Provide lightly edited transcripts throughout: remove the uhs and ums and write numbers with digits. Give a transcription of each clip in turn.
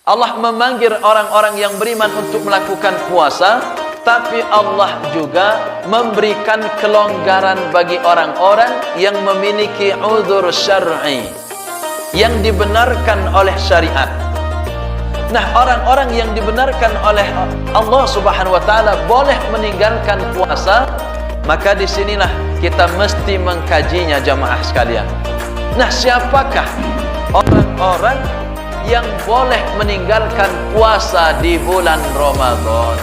Allah memanggil orang-orang yang beriman untuk melakukan puasa, tapi Allah juga memberikan kelonggaran bagi orang-orang yang memiliki uzur syar'i, yang dibenarkan oleh syariat. Nah, orang-orang yang dibenarkan oleh Allah Subhanahu wa taala boleh meninggalkan puasa, maka disinilah kita mesti mengkajinya jamaah sekalian. Nah, siapakah orang-orang yang boleh meninggalkan puasa di bulan Ramadan?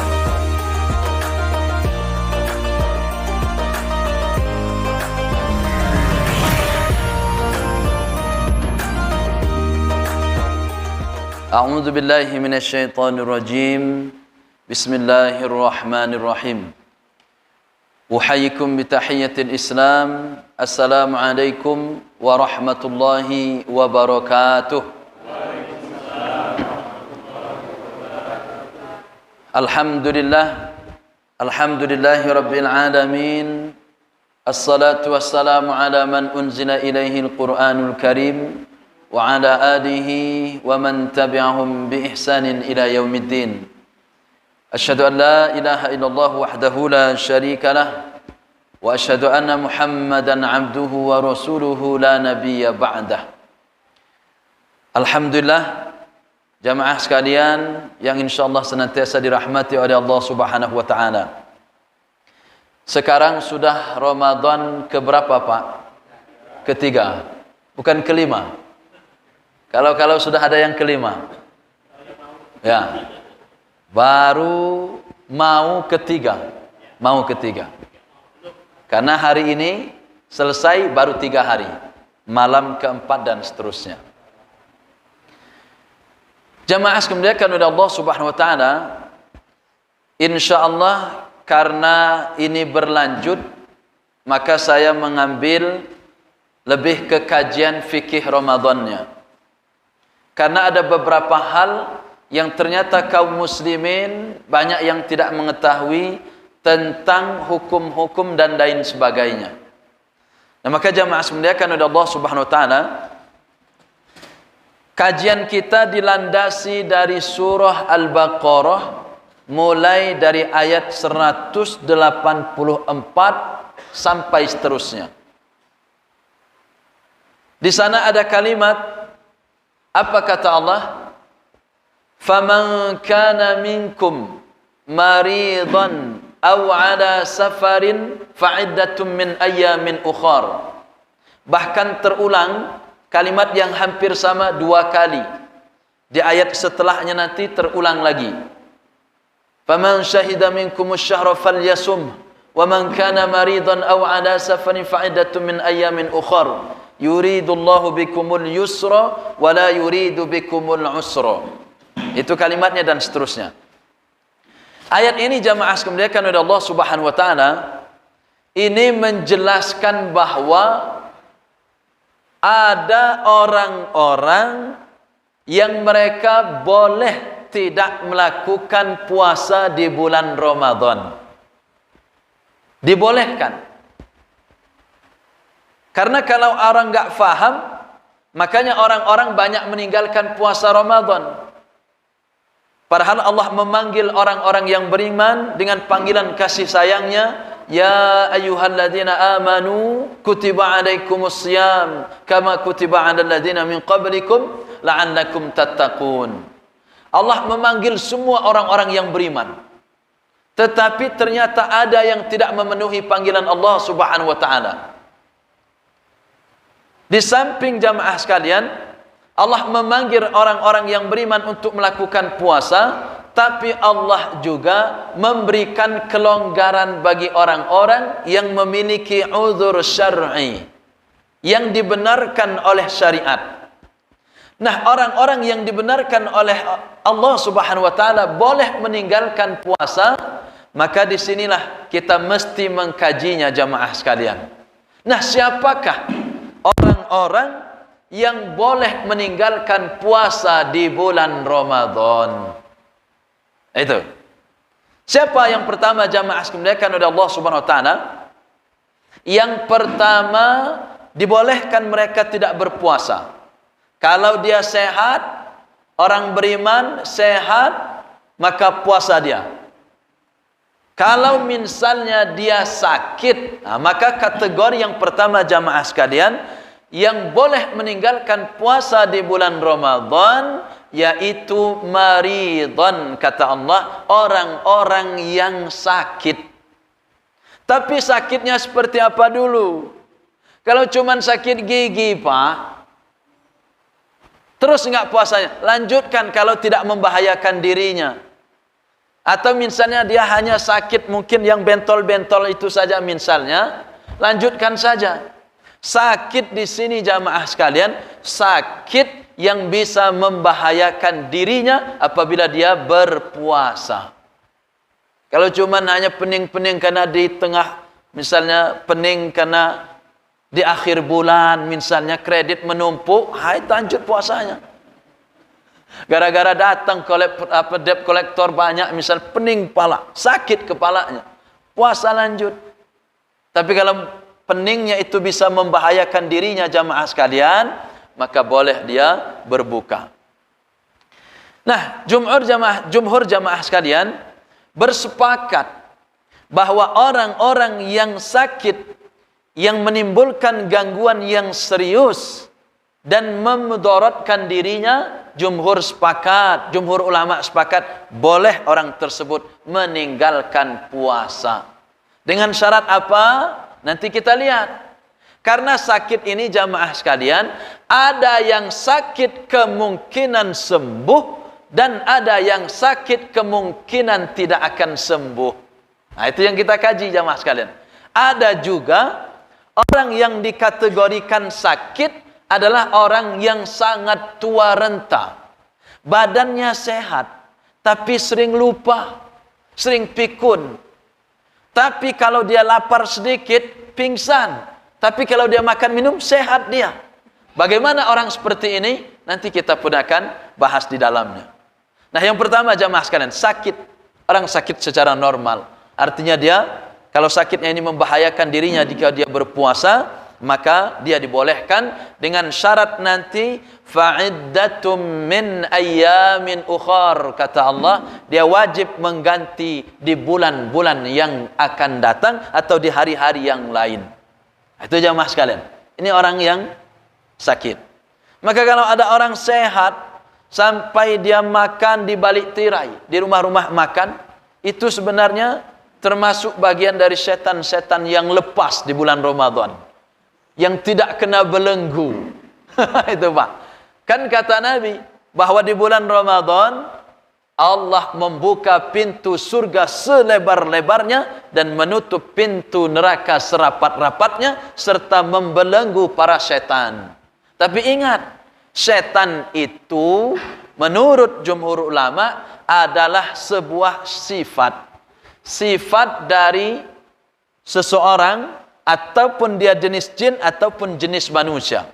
A'udzu billahi minasyaitonir rajim. Bismillahirrahmanirrahim. Uhayyikum bitahiyyatil Islam. Assalamualaikum warahmatullahi wabarakatuh. Alhamdulillah, alhamdulillahi rabbil alamin. Assalatu wassalamu ala man unzila ilaihi al-Qur'anul Karim wa ala alihi wa man tabi'ahum bi ihsanin ila yaumiddin. Asyhadu an la ilaha illallah wahdahu la syarika lah wa asyhadu anna Muhammadan abduhu wa rasuluhu la nabiyya ba'dah. Alhamdulillah, jamaah sekalian yang insyaallah senantiasa dirahmati oleh Allah Subhanahu wa taala. Sekarang sudah Ramadan keberapa, Pak? Ketiga. Bukan kelima. Kalau sudah ada yang kelima. Ya. Baru mau ketiga. Mau ketiga. Karena hari ini selesai baru 3 hari. Malam keempat dan seterusnya. Jamaah sekalian oleh Allah Subhanahu wa taala, insyaallah karena ini berlanjut, maka saya mengambil lebih ke kajian fikih Ramadannya. Karena ada beberapa hal yang ternyata kaum muslimin banyak yang tidak mengetahui tentang hukum-hukum dan lain sebagainya. Nah, maka jamaah sekalian oleh Allah Subhanahu wa taala, kajian kita dilandasi dari surah Al-Baqarah mulai dari ayat 184 sampai seterusnya. Di sana ada kalimat, apa kata Allah? Faman kana minkum maridan aw ala safarin fa'iddatun min ayyamin ukhar. Bahkan terulang kalimat yang hampir sama 2 kali. Di ayat setelahnya nanti terulang lagi. Faman syahida minkumus syahra falyasum wa man kana maridan aw ala safarin fa'iddatun min ayyamin ukhar. Yuridullahu bikumul yusra wa la yuridu bikumul usra. Itu kalimatnya dan seterusnya. Ayat ini jamaah sekalian oleh Allah Subhanahu wa taala ini menjelaskan bahwa ada orang-orang yang mereka boleh tidak melakukan puasa di bulan Ramadan. Dibolehkan. Karena kalau orang enggak faham, makanya orang-orang banyak meninggalkan puasa Ramadan. Padahal Allah memanggil orang-orang yang beriman dengan panggilan kasih sayangnya, ya ayyuhalladzina amanu kutiba alaikumus syiyam kama kutiba alal ladzina min qablikum la'allakum tattaqun. Allah memanggil semua orang-orang yang beriman. Tetapi ternyata ada yang tidak memenuhi panggilan Allah Subhanahu wa taala. Di samping jamaah sekalian, Allah memanggil orang-orang yang beriman untuk melakukan puasa, tapi Allah juga memberikan kelonggaran bagi orang-orang yang memiliki uzur syar'i, yang dibenarkan oleh syariat. Nah, orang-orang yang dibenarkan oleh Allah Subhanahu wa taala boleh meninggalkan puasa, maka disinilah kita mesti mengkajinya jamaah sekalian. Nah, siapakah orang-orang yang boleh meninggalkan puasa di bulan Ramadan? Itu. Siapa yang pertama jamaah sekalian oleh Allah Subhanahu wa taala? Yang pertama, dibolehkan mereka tidak berpuasa. Kalau dia sehat, orang beriman, sehat, maka puasa dia. Kalau misalnya dia sakit, maka kategori yang pertama jamaah sekalian, yang boleh meninggalkan puasa di bulan Ramadan, yaitu maridhan, kata Allah, orang-orang yang sakit. Tapi sakitnya seperti apa dulu? Kalau cuman sakit gigi, Pak, terus enggak puasanya, lanjutkan kalau tidak membahayakan dirinya. Atau misalnya dia hanya sakit mungkin yang bentol-bentol itu saja misalnya, lanjutkan saja. Sakit di sini jamaah sekalian, sakit yang bisa membahayakan dirinya apabila dia berpuasa. Kalau cuma hanya pening-pening karena di tengah, misalnya pening karena di akhir bulan, misalnya kredit menumpuk, hai lanjut puasanya. Gara-gara datang debt kolektor banyak, misal pening kepala, sakit kepalanya, puasa lanjut. Tapi kalau peningnya itu bisa membahayakan dirinya jamaah sekalian, maka boleh dia berbuka. Nah, jumhur jamaah sekalian bersepakat bahwa orang-orang yang sakit, yang menimbulkan gangguan yang serius dan memudaratkan dirinya, jumhur ulama sepakat boleh orang tersebut meninggalkan puasa. Dengan syarat apa? Nanti kita lihat. Karena sakit ini jamaah sekalian, ada yang sakit kemungkinan sembuh dan ada yang sakit kemungkinan tidak akan sembuh. Nah, itu yang kita kaji jamaah sekalian. Ada juga orang yang dikategorikan sakit adalah orang yang sangat tua renta. Badannya sehat, tapi sering lupa, sering pikun. Tapi kalau dia lapar sedikit, pingsan. Tapi kalau dia makan minum, sehat dia. Bagaimana orang seperti ini? Nanti kita pun akan bahas di dalamnya. Nah, yang pertama jamaah sekalian, sakit. Orang sakit secara normal. Artinya dia, kalau sakitnya ini membahayakan dirinya jika dia berpuasa, maka dia dibolehkan dengan syarat nanti fa'iddatum min ayyamin ukhar, kata Allah, dia wajib mengganti di bulan-bulan yang akan datang atau di hari-hari yang lain. Itu jamaah sekalian, ini orang yang sakit. Maka kalau ada orang sehat sampai dia makan di balik tirai, di rumah-rumah makan, itu sebenarnya termasuk bagian dari setan-setan yang lepas di bulan Ramadan, yang tidak kena belenggu. Itu Pak. Kan kata Nabi bahwa di bulan Ramadan Allah membuka pintu surga selebar-lebarnya dan menutup pintu neraka serapat-rapatnya serta membelenggu para setan. Tapi ingat, setan itu menurut jumhur ulama adalah sebuah sifat. Sifat dari seseorang ataupun dia jenis jin ataupun jenis manusia.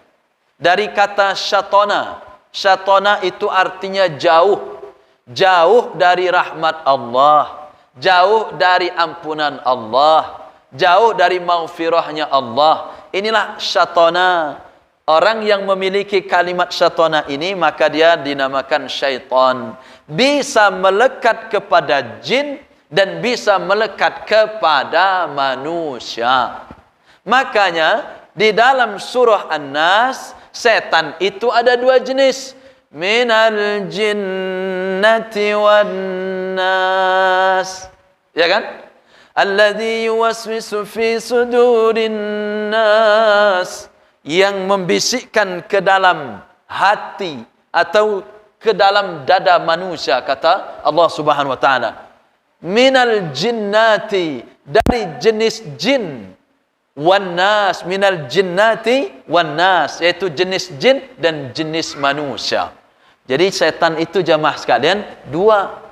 Dari kata syatona. Syatona itu artinya jauh. Jauh dari rahmat Allah, jauh dari ampunan Allah, jauh dari maghfirahnya Allah. Inilah syatona. Orang yang memiliki kalimat syatona ini, maka dia dinamakan syaitan. Bisa melekat kepada jin dan bisa melekat kepada manusia. Makanya di dalam surah An-Nas, setan itu ada dua jenis. Minal jinnati wan nas, ya kan? Alladzi yuwaswisu fi sudurin nas, yang membisikkan ke dalam hati atau ke dalam dada manusia, kata Allah Subhanahu wa taala. Minal jinnati, dari jenis jin, wan nas, minal jinnati wan nas, yaitu jenis jin dan jenis manusia. Jadi setan itu jamaah sekalian dua,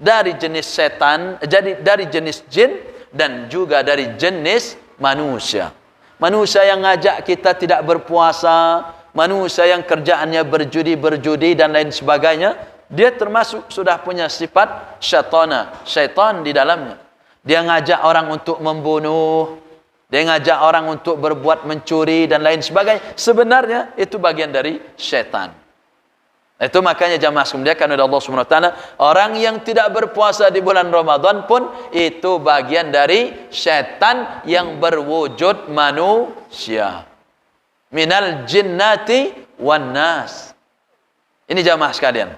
dari jenis setan, jadi dari jenis jin dan juga dari jenis manusia. Manusia yang ngajak kita tidak berpuasa, manusia yang kerjaannya berjudi dan lain sebagainya, dia termasuk sudah punya sifat syatana, syaitan di dalamnya. Dia ngajak orang untuk membunuh, dia ngajak orang untuk berbuat mencuri dan lain sebagainya. Sebenarnya itu bagian dari syaitan. Itu makanya jamaah dimuliakan oleh Allah Subhanahu wa taala, orang yang tidak berpuasa di bulan Ramadan pun itu bagian dari syaitan yang berwujud manusia. Minal jinnati wan nas. Ini jamaah sekalian.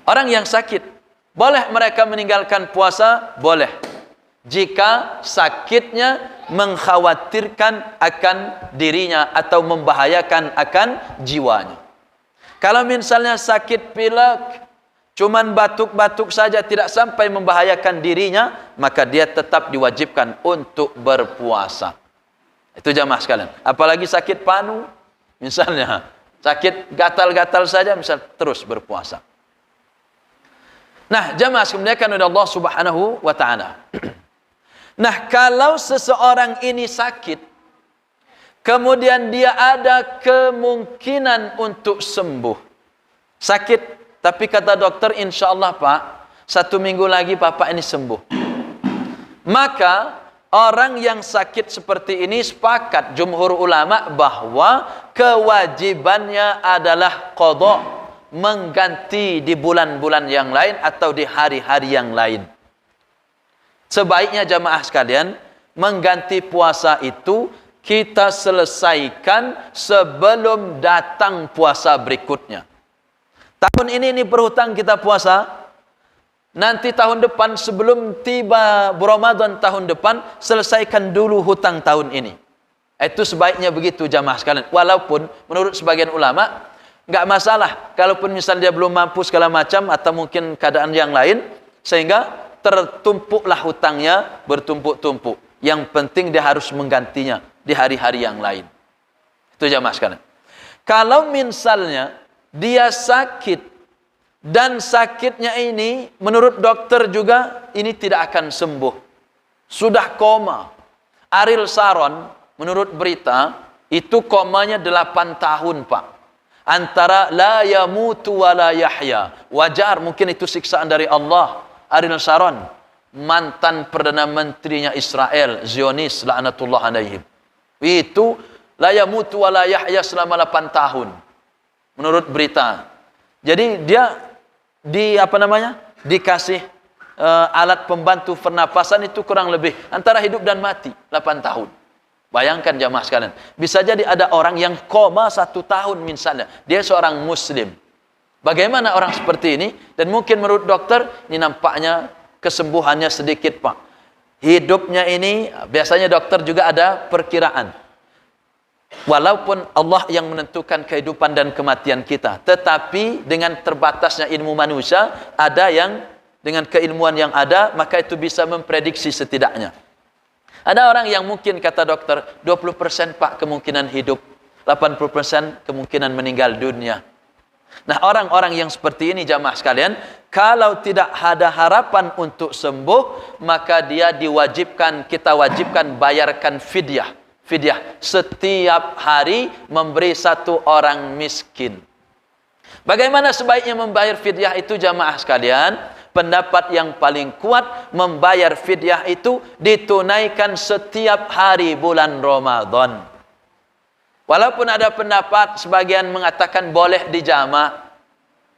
Orang yang sakit, boleh mereka meninggalkan puasa? Boleh. Jika sakitnya mengkhawatirkan akan dirinya atau membahayakan akan jiwanya. Kalau misalnya sakit pilek, cuman batuk-batuk saja tidak sampai membahayakan dirinya, maka dia tetap diwajibkan untuk berpuasa. Itu jamaah sekalian. Apalagi sakit panu, misalnya sakit gatal-gatal saja, misal terus berpuasa. Nah, jamaah dimuliakan oleh Allah Subhanahu wa taala. Nah, kalau seseorang ini sakit, kemudian dia ada kemungkinan untuk sembuh. Sakit, tapi kata dokter, insya Allah Pak, 1 minggu lagi Bapak ini sembuh. Maka, orang yang sakit seperti ini sepakat jumhur ulama bahwa kewajibannya adalah qadha, mengganti di bulan-bulan yang lain atau di hari-hari yang lain. Sebaiknya jamaah sekalian, mengganti puasa itu kita selesaikan sebelum datang puasa berikutnya. Tahun ini berhutang kita puasa, nanti tahun depan sebelum tiba Ramadan tahun depan, selesaikan dulu hutang tahun ini. Itu sebaiknya begitu jamaah sekalian. Walaupun menurut sebagian ulama, nggak masalah. Kalaupun misalnya dia belum mampu segala macam, atau mungkin keadaan yang lain, sehingga tertumpuklah hutangnya bertumpuk-tumpuk. Yang penting dia harus menggantinya di hari-hari yang lain. Itu jamaah sekalian. Kalau misalnya dia sakit dan sakitnya ini menurut dokter juga ini tidak akan sembuh, sudah koma. Ariel Sharon menurut berita itu komanya 8 tahun Pak. Antara la yamutu wa la yahya. Wajar, mungkin itu siksaan dari Allah. Ariel Sharon, mantan Perdana Menterinya Israel, Zionis laknatullah alaihim. Itu la yamutu wa la yahya selama 8 tahun. Menurut berita. Jadi dia dikasih alat pembantu pernapasan itu kurang lebih antara hidup dan mati 8 tahun. Bayangkan jamaah sekalian. Bisa jadi ada orang yang koma 1 tahun misalnya. Dia seorang muslim. Bagaimana orang seperti ini? Dan mungkin menurut dokter, ini nampaknya kesembuhannya sedikit Pak. Hidupnya ini, biasanya dokter juga ada perkiraan. Walaupun Allah yang menentukan kehidupan dan kematian kita, tetapi dengan terbatasnya ilmu manusia, ada yang dengan keilmuan yang ada, maka itu bisa memprediksi setidaknya. Ada orang yang mungkin kata dokter, 20% Pak kemungkinan hidup, 80% kemungkinan meninggal dunia. Nah, orang-orang yang seperti ini jamaah sekalian, kalau tidak ada harapan untuk sembuh, maka dia kita wajibkan bayarkan fidyah. Fidyah setiap hari memberi 1 orang miskin. Bagaimana sebaiknya membayar fidyah itu jamaah sekalian? Pendapat yang paling kuat, membayar fidyah itu ditunaikan setiap hari bulan Ramadan. Walaupun ada pendapat sebagian mengatakan boleh dijamak,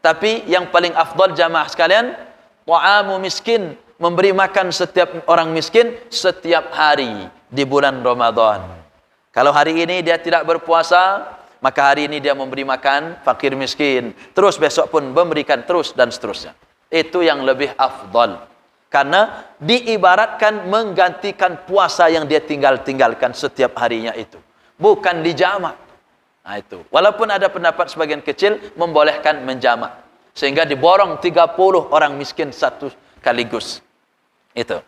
tapi yang paling afdal jamaah sekalian, ta'amu miskin, memberi makan setiap orang miskin setiap hari di bulan Ramadan. Kalau hari ini dia tidak berpuasa, maka hari ini dia memberi makan fakir miskin, terus besok pun memberikan terus dan seterusnya. Itu yang lebih afdal, karena diibaratkan menggantikan puasa yang dia tinggalkan setiap harinya itu, bukan dijamak. Nah itu. Walaupun ada pendapat sebagian kecil membolehkan menjamak, sehingga diborong 30 orang miskin satu sekaligus. Itu.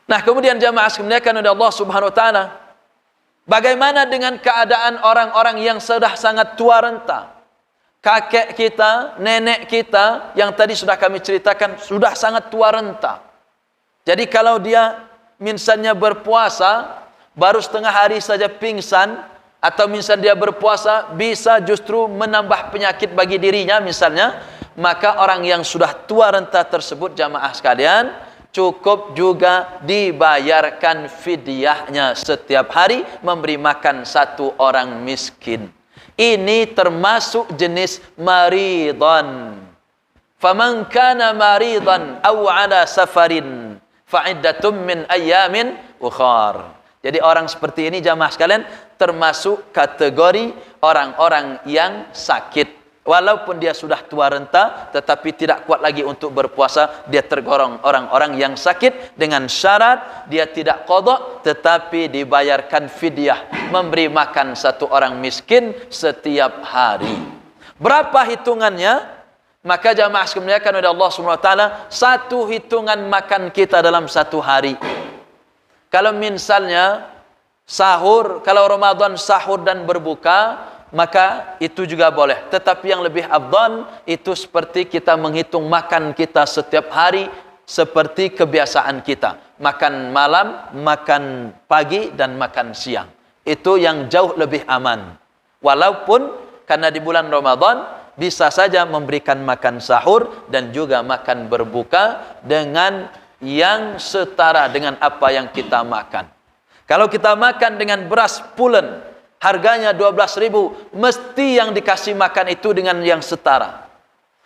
Nah, kemudian jamaah dimuliakan oleh Allah Subhanahu wa taala, bagaimana dengan keadaan orang-orang yang sudah sangat tua renta? Kakek kita, nenek kita yang tadi sudah kami ceritakan sudah sangat tua renta. Jadi kalau dia misalnya berpuasa baru setengah hari saja pingsan, atau misalnya dia berpuasa bisa justru menambah penyakit bagi dirinya misalnya, maka orang yang sudah tua renta tersebut jamaah sekalian cukup juga dibayarkan fidyahnya setiap hari memberi makan 1 orang miskin. Ini termasuk jenis maridhan. Faman kana maridan aw ala safarin fa'iddatum min ayyamin ukhar. Jadi orang seperti ini jamaah sekalian termasuk kategori orang-orang yang sakit. Walaupun dia sudah tua renta tetapi tidak kuat lagi untuk berpuasa, dia tergolong orang-orang yang sakit dengan syarat dia tidak qada tetapi dibayarkan fidyah, memberi makan satu orang miskin setiap hari. Berapa hitungannya? Maka jamaah sekalian oleh Allah SWT, satu hitungan makan kita dalam satu hari. Kalau misalnya sahur, kalau Ramadan sahur dan berbuka, maka itu juga boleh. Tetapi yang lebih afdal itu seperti kita menghitung makan kita setiap hari seperti kebiasaan kita. Makan malam, makan pagi, dan makan siang. Itu yang jauh lebih aman. Walaupun karena di bulan Ramadan bisa saja memberikan makan sahur dan juga makan berbuka dengan yang setara dengan apa yang kita makan. Kalau kita makan dengan beras pulen, harganya 12.000, mesti yang dikasih makan itu dengan yang setara.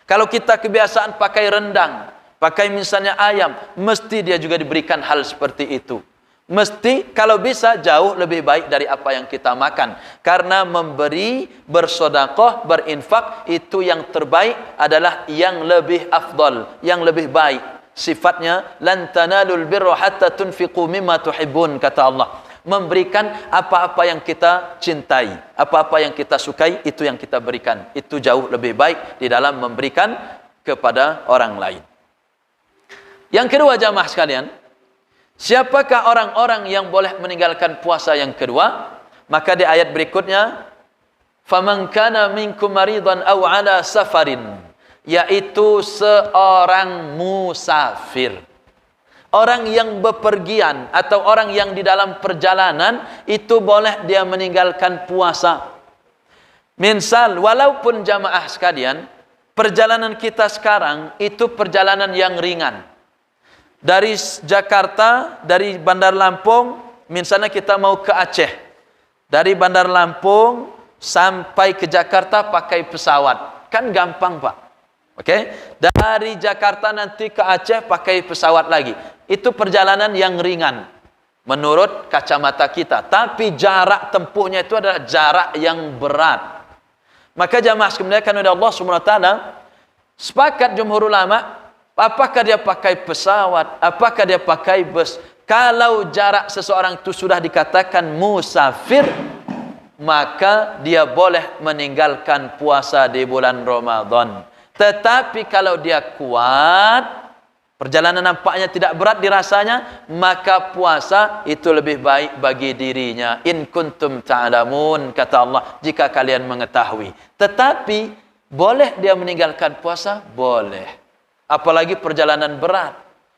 Kalau kita kebiasaan pakai rendang, pakai misalnya ayam, mesti dia juga diberikan hal seperti itu. Mesti kalau bisa jauh lebih baik dari apa yang kita makan. Karena memberi, bersedekah, berinfak itu yang terbaik adalah yang lebih afdal, yang lebih baik. Sifatnya lan tanalul birra hatta tunfiqu mimma tuhibbun, kata Allah. Memberikan apa-apa yang kita cintai, apa-apa yang kita sukai, itu yang kita berikan. Itu jauh lebih baik di dalam memberikan kepada orang lain. Yang kedua jamaah sekalian, siapakah orang-orang yang boleh meninggalkan puasa yang kedua? Maka di ayat berikutnya, faman kana minkum maridan aw ala safarin, yaitu seorang musafir. Orang yang bepergian atau orang yang di dalam perjalanan itu boleh dia meninggalkan puasa. Misal, walaupun jamaah sekalian, perjalanan kita sekarang itu perjalanan yang ringan. Dari Jakarta, dari Bandar Lampung, misalnya kita mau ke Aceh. Dari Bandar Lampung sampai ke Jakarta pakai pesawat. Kan gampang, Pak. Oke? Dari Jakarta nanti ke Aceh pakai pesawat lagi. Itu perjalanan yang ringan menurut kacamata kita, tapi jarak tempuhnya itu adalah jarak yang berat. Maka jamaah sekalian oleh Allah SWT, sepakat jumhur ulama, apakah dia pakai pesawat, apakah dia pakai bus, kalau jarak seseorang itu sudah dikatakan musafir, maka dia boleh meninggalkan puasa di bulan Ramadan. Tetapi kalau dia kuat, perjalanan nampaknya tidak berat dirasanya, maka puasa itu lebih baik bagi dirinya. In kuntum ta'lamun, kata Allah, jika kalian mengetahui. Tetapi boleh dia meninggalkan puasa? Boleh. Apalagi perjalanan berat.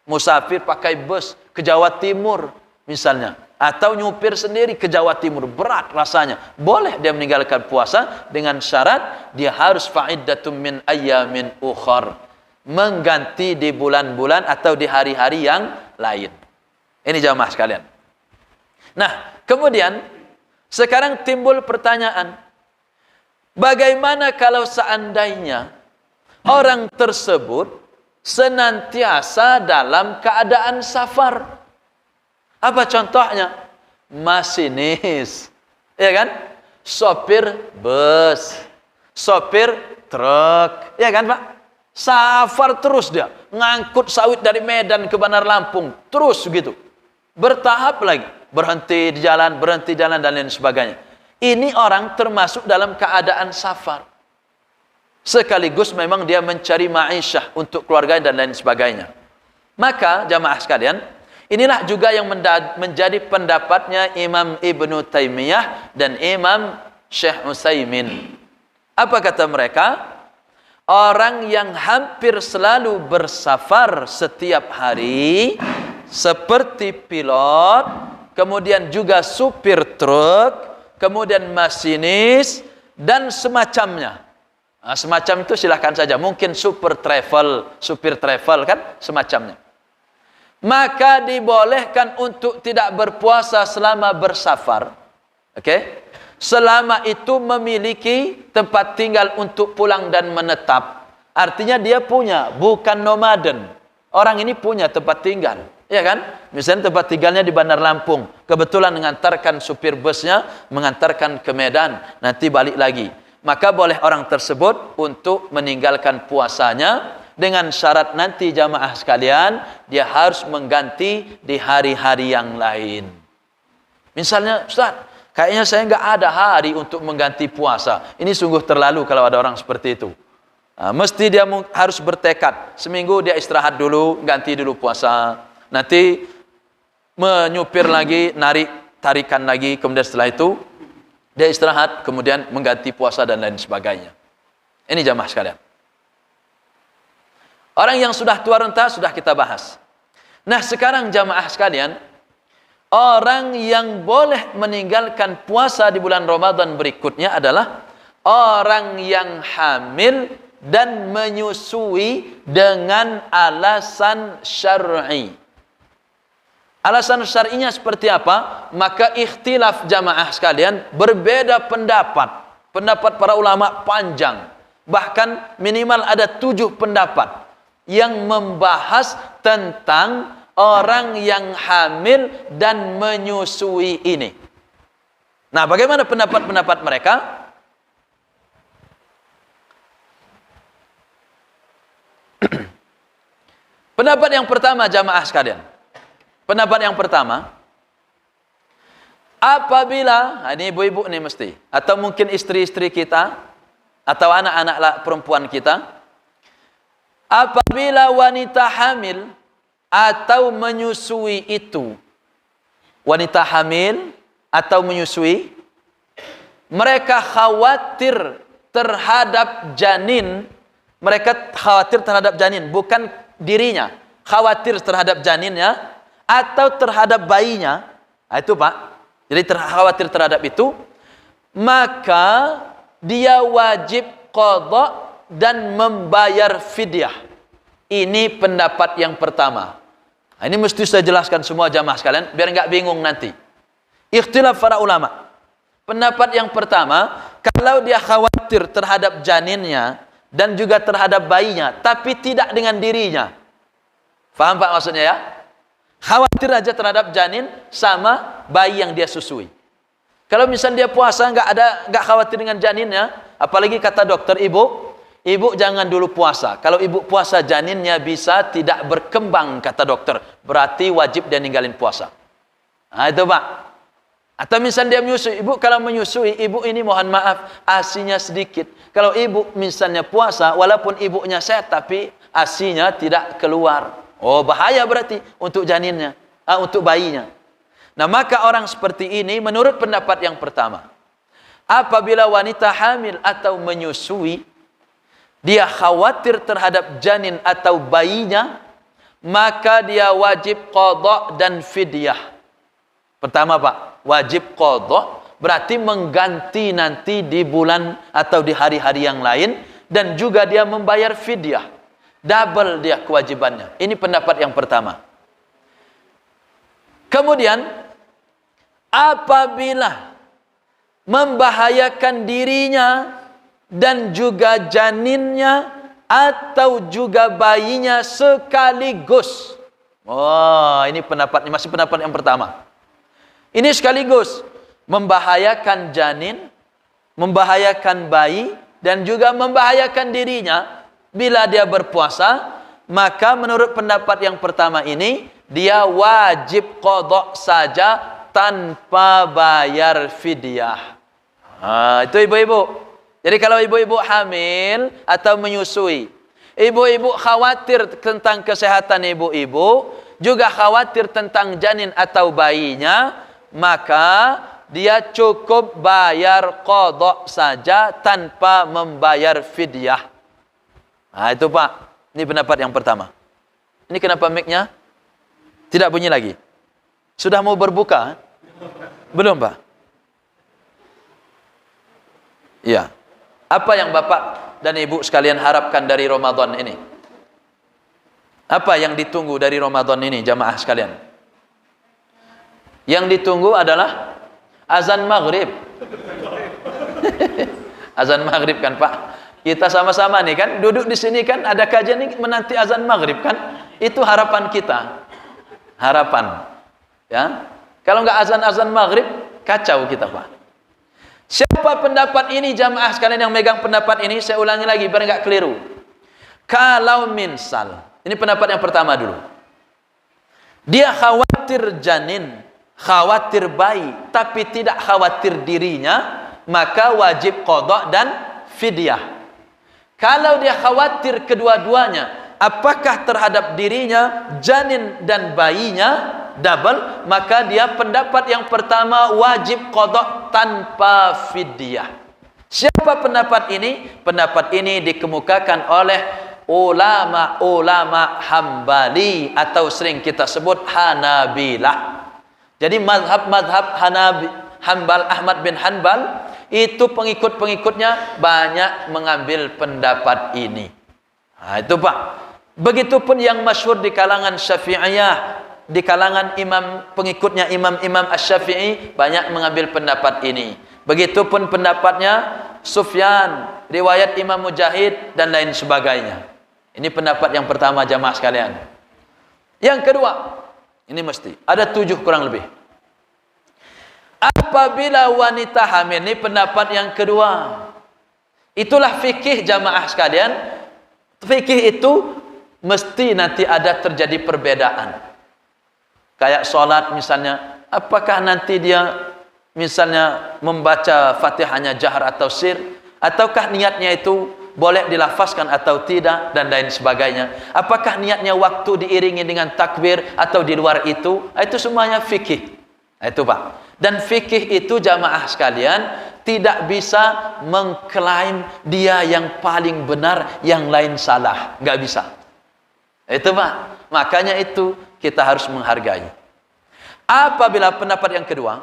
Musafir pakai bus ke Jawa Timur misalnya, atau nyupir sendiri ke Jawa Timur, berat rasanya. Boleh dia meninggalkan puasa dengan syarat dia harus fa'iddatum min ayyamin ukhar, mengganti di bulan-bulan atau di hari-hari yang lain. Ini jamaah sekalian. Nah, kemudian sekarang timbul pertanyaan, bagaimana kalau seandainya orang tersebut senantiasa dalam keadaan safar? Apa contohnya? Masinis, ya kan? Sopir bus, sopir truk, ya kan Pak? Safar terus dia, ngangkut sawit dari Medan ke Bandar Lampung, terus gitu. Bertahap lagi, berhenti di jalan, dan lain sebagainya. Ini orang termasuk dalam keadaan safar. Sekaligus memang dia mencari ma'isyah untuk keluarga dan lain sebagainya. Maka jamaah sekalian, inilah juga yang menjadi pendapatnya Imam Ibnu Taimiyah dan Imam Syekh Utsaimin. Apa kata mereka? Orang yang hampir selalu bersafar setiap hari, seperti pilot, kemudian juga supir truk, kemudian masinis, dan semacamnya. Nah, semacam itu silahkan saja. Mungkin supir travel kan, semacamnya. Maka dibolehkan untuk tidak berpuasa selama bersafar. Oke? selama itu memiliki tempat tinggal untuk pulang dan menetap. Artinya dia punya, bukan nomaden. Orang ini punya tempat tinggal, ya kan? Misalnya tempat tinggalnya di Bandar Lampung, kebetulan mengantarkan supir busnya, mengantarkan ke Medan, nanti balik lagi. Maka boleh orang tersebut untuk meninggalkan puasanya, dengan syarat nanti jamaah sekalian, dia harus mengganti di hari-hari yang lain. Misalnya, Ustaz, kayaknya saya nggak ada hari untuk mengganti puasa. Ini sungguh terlalu kalau ada orang seperti itu. Nah, mesti dia harus bertekad. Seminggu dia istirahat dulu, ganti dulu puasa. Nanti menyupir lagi, tarikan lagi. Kemudian setelah itu, dia istirahat, kemudian mengganti puasa dan lain sebagainya. Ini jamaah sekalian. Orang yang sudah tua renta sudah kita bahas. Nah, sekarang jamaah sekalian, orang yang boleh meninggalkan puasa di bulan Ramadan berikutnya adalah orang yang hamil dan menyusui dengan alasan syar'i. Alasan syar'inya seperti apa? Maka ikhtilaf jamaah sekalian, berbeda pendapat. Pendapat para ulama panjang. Bahkan minimal ada 7 pendapat yang membahas tentang orang yang hamil dan menyusui ini. Nah, bagaimana pendapat-pendapat mereka? Pendapat yang pertama jamaah sekalian. Pendapat yang pertama, apabila, ini ibu-ibu nih mesti, atau mungkin istri-istri kita, atau anak-anak perempuan kita, apabila wanita hamil atau menyusui itu, wanita hamil atau menyusui, mereka khawatir terhadap janin, mereka khawatir terhadap janin, bukan dirinya, khawatir terhadap janinnya atau terhadap bayinya, itu Pak, jadi khawatir terhadap itu, maka dia wajib qadha dan membayar fidyah. Ini pendapat yang pertama. Nah, ini mesti saya jelaskan semua jamaah sekalian biar nggak bingung nanti. Ikhtilaf para ulama. Pendapat yang pertama, kalau dia khawatir terhadap janinnya dan juga terhadap bayinya, tapi tidak dengan dirinya. Faham Pak maksudnya ya? Khawatir aja terhadap janin sama bayi yang dia susui. Kalau misalnya dia puasa nggak khawatir dengan janinnya, apalagi kata dokter, ibu jangan dulu puasa. Kalau ibu puasa janinnya bisa tidak berkembang kata dokter, berarti wajib dia ninggalin puasa. Nah itu Pak. Atau misalnya dia menyusui, ibu kalau menyusui, ibu ini mohon maaf asinya sedikit. Kalau ibu misalnya puasa, walaupun ibunya sehat tapi asinya tidak keluar, oh bahaya berarti untuk janinnya, untuk bayinya. Nah maka orang seperti ini menurut pendapat yang pertama, apabila wanita hamil atau menyusui, dia khawatir terhadap janin atau bayinya, maka dia wajib qadha dan fidyah. Pertama Pak, wajib qadha berarti mengganti nanti di bulan atau di hari-hari yang lain, dan juga dia membayar fidyah. Double dia kewajibannya. Ini pendapat yang pertama. Kemudian apabila membahayakan dirinya dan juga janinnya atau juga bayinya sekaligus. Oh, ini pendapatnya, masih pendapat yang pertama. Ini sekaligus membahayakan janin, membahayakan bayi, dan juga membahayakan dirinya. Bila dia berpuasa, maka menurut pendapat yang pertama ini, dia wajib qadha saja tanpa bayar fidyah. Itu ibu-ibu. Jadi kalau ibu-ibu hamil atau menyusui, ibu-ibu khawatir tentang kesehatan ibu-ibu, juga khawatir tentang janin atau bayinya, maka dia cukup bayar qadha saja tanpa membayar fidyah. Nah itu Pak, ini pendapat yang pertama. Ini kenapa mic-nya tidak bunyi lagi? Sudah mau berbuka? Belum Pak? Iya. Apa yang Bapak dan Ibu sekalian harapkan dari Ramadan ini? Apa yang ditunggu dari Ramadan ini jamaah sekalian? Yang ditunggu adalah azan maghrib. Azan maghrib kan Pak? Kita sama-sama nih kan, duduk di sini kan, ada kajian nih menanti azan maghrib kan? Itu harapan kita. Harapan. Ya. Kalau nggak azan-azan maghrib, kacau kita Pak. Siapa pendapat ini jamaah sekalian yang megang pendapat ini? Saya ulangi lagi biar nggak keliru. Kalau misal, ini pendapat yang pertama dulu. Dia khawatir janin, khawatir bayi, tapi tidak khawatir dirinya, maka wajib qada dan fidyah. Kalau dia khawatir kedua-duanya, apakah terhadap dirinya, janin dan bayinya, double, maka dia pendapat yang pertama wajib qada tanpa fidyah. Siapa pendapat ini? Pendapat ini dikemukakan oleh ulama-ulama Hambali atau sering kita sebut Hanabilah. Jadi mazhab-mazhab Hanbal, Ahmad bin Hanbal, itu pengikut-pengikutnya banyak mengambil pendapat ini. Nah, itu Pak. Begitupun yang masyhur di kalangan Syafi'iyah, di kalangan pengikutnya Imam Asy-Syafi'i banyak mengambil pendapat ini. Begitupun pendapatnya Sufyan, riwayat Imam Mujahid dan lain sebagainya. Ini pendapat yang pertama jamaah sekalian. Yang kedua, ini mesti ada 7 kurang lebih. Apabila wanita hamil, ini pendapat yang kedua. Itulah fikih jamaah sekalian. Fikih itu mesti nanti ada terjadi perbedaan. Kayak sholat misalnya, apakah nanti dia misalnya membaca Fatihahnya jahar atau sir, ataukah niatnya itu boleh dilafazkan atau tidak, dan lain sebagainya. Apakah niatnya waktu diiringi dengan takbir atau di luar itu semuanya fikih. Itu Pak. Dan fikih itu jamaah sekalian tidak bisa mengklaim dia yang paling benar, yang lain salah. Nggak bisa. Itu Pak. Makanya itu kita harus menghargai. Apabila pendapat yang kedua,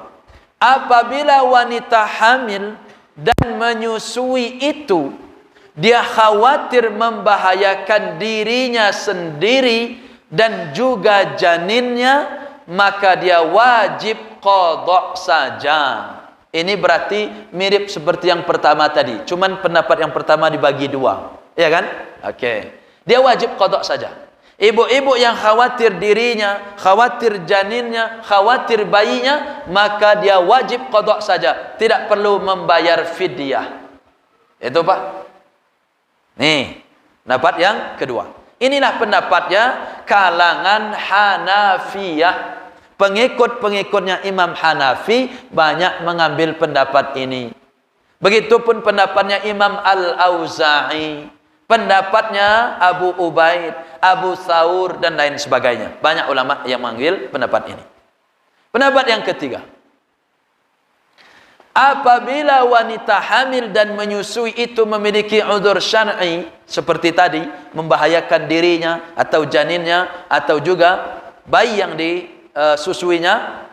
apabila wanita hamil dan menyusui itu, dia khawatir membahayakan dirinya sendiri dan juga janinnya, maka dia wajib qada saja. Ini berarti mirip seperti yang pertama tadi. Cuman pendapat yang pertama dibagi 2. Ya kan? Oke. Dia wajib qada saja. Ibu-ibu yang khawatir dirinya, khawatir janinnya, khawatir bayinya, maka dia wajib qada saja. Tidak perlu membayar fidyah. Itu Pak. Nih, pendapat yang kedua. Inilah pendapatnya kalangan Hanafiyah. Pengikut-pengikutnya Imam Hanafi banyak mengambil pendapat ini. Begitupun pendapatnya Imam Al-Auza'i, pendapatnya Abu Ubaid, Abu Thawr dan lain sebagainya. Banyak ulama yang mengambil pendapat ini. Pendapat yang ketiga, apabila wanita hamil dan menyusui itu memiliki udzur syar'i seperti tadi, membahayakan dirinya atau janinnya atau juga bayi yang disusuinya,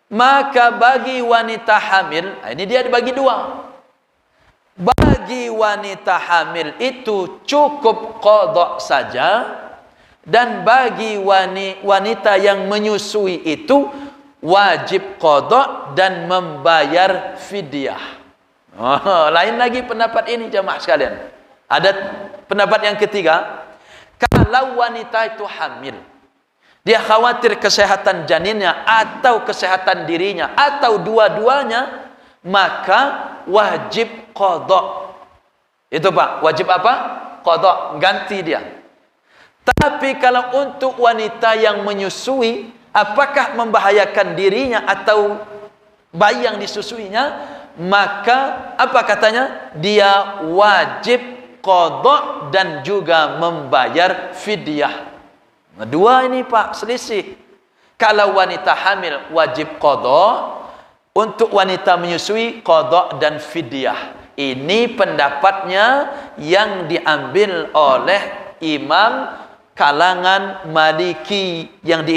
maka bagi wanita hamil, ini dia dibagi 2. Bagi wanita hamil itu cukup qada saja, dan bagi wanita yang menyusui itu wajib qada dan membayar fidyah. Lain lagi pendapat ini jamaah sekalian. Ada pendapat yang ketiga, kalau wanita itu hamil, dia khawatir kesehatan janinnya atau kesehatan dirinya atau dua-duanya, maka wajib qada. Itu Pak, wajib apa? Qada, ganti dia. Tapi kalau untuk wanita yang menyusui, apakah membahayakan dirinya atau bayi yang disusuinya, maka apa katanya? Dia wajib qada dan juga membayar fidyah. Nah, 2 ini Pak, selisih. Kalau wanita hamil wajib qada, untuk wanita menyusui qada dan fidyah. Ini pendapatnya yang diambil oleh imam kalangan Maliki, yang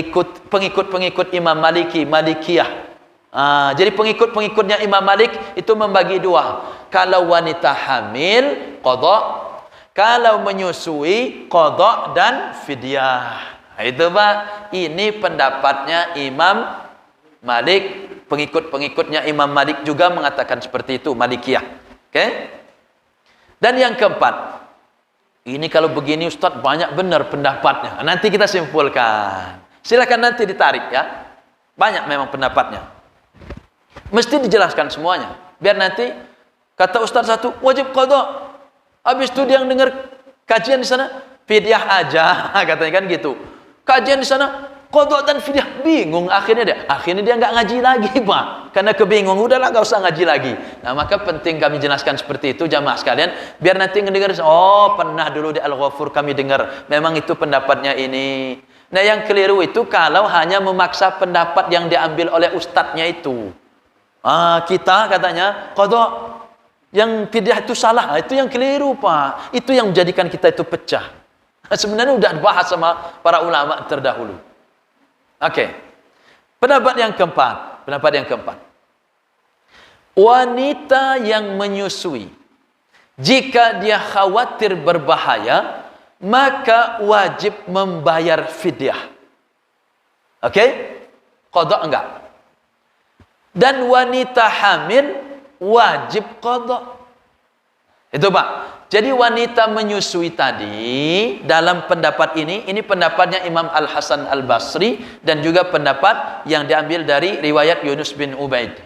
pengikut-pengikut Imam Maliki, Malikiyah. Jadi pengikut-pengikutnya Imam Malik itu membagi 2. Kalau wanita hamil qada, kalau menyusui qada dan fidyah. Itu Pak, ini pendapatnya Imam Malik. Pengikut-pengikutnya Imam Malik juga mengatakan seperti itu, Malikiyah. Oke? Dan yang keempat, ini kalau begini Ustadz banyak benar pendapatnya. Nanti kita simpulkan. Silakan nanti ditarik ya. Banyak memang pendapatnya. Mesti dijelaskan semuanya. Biar nanti kata Ustadz satu wajib qadha. Habis itu dia yang dengar kajian di sana fidyah aja katanya kan gitu. Kajian di sana qadha dan fidyah bingung akhirnya dia nggak ngaji lagi Pak. Karena kebingung udahlah nggak usah ngaji lagi. Nah, maka penting kami jelaskan seperti itu jamaah sekalian biar nanti mendengar oh pernah dulu di Al-Ghafur kami dengar memang itu pendapatnya ini. Nah, yang keliru itu kalau hanya memaksa pendapat yang diambil oleh ustadznya itu. Kita katanya qadha yang fidyah itu salah, itu yang keliru Pak. Itu yang menjadikan kita itu pecah. Sebenarnya udah dibahas sama para ulama terdahulu. Oke. Pendapat yang keempat. Wanita yang menyusui jika dia khawatir berbahaya maka wajib membayar fidyah. Oke? Qadha enggak. Dan wanita hamil wajib qadha. Itu Pak. Jadi wanita menyusui tadi dalam pendapat ini pendapatnya Imam Al-Hasan Al-Basri dan juga pendapat yang diambil dari riwayat Yunus bin Ubaid.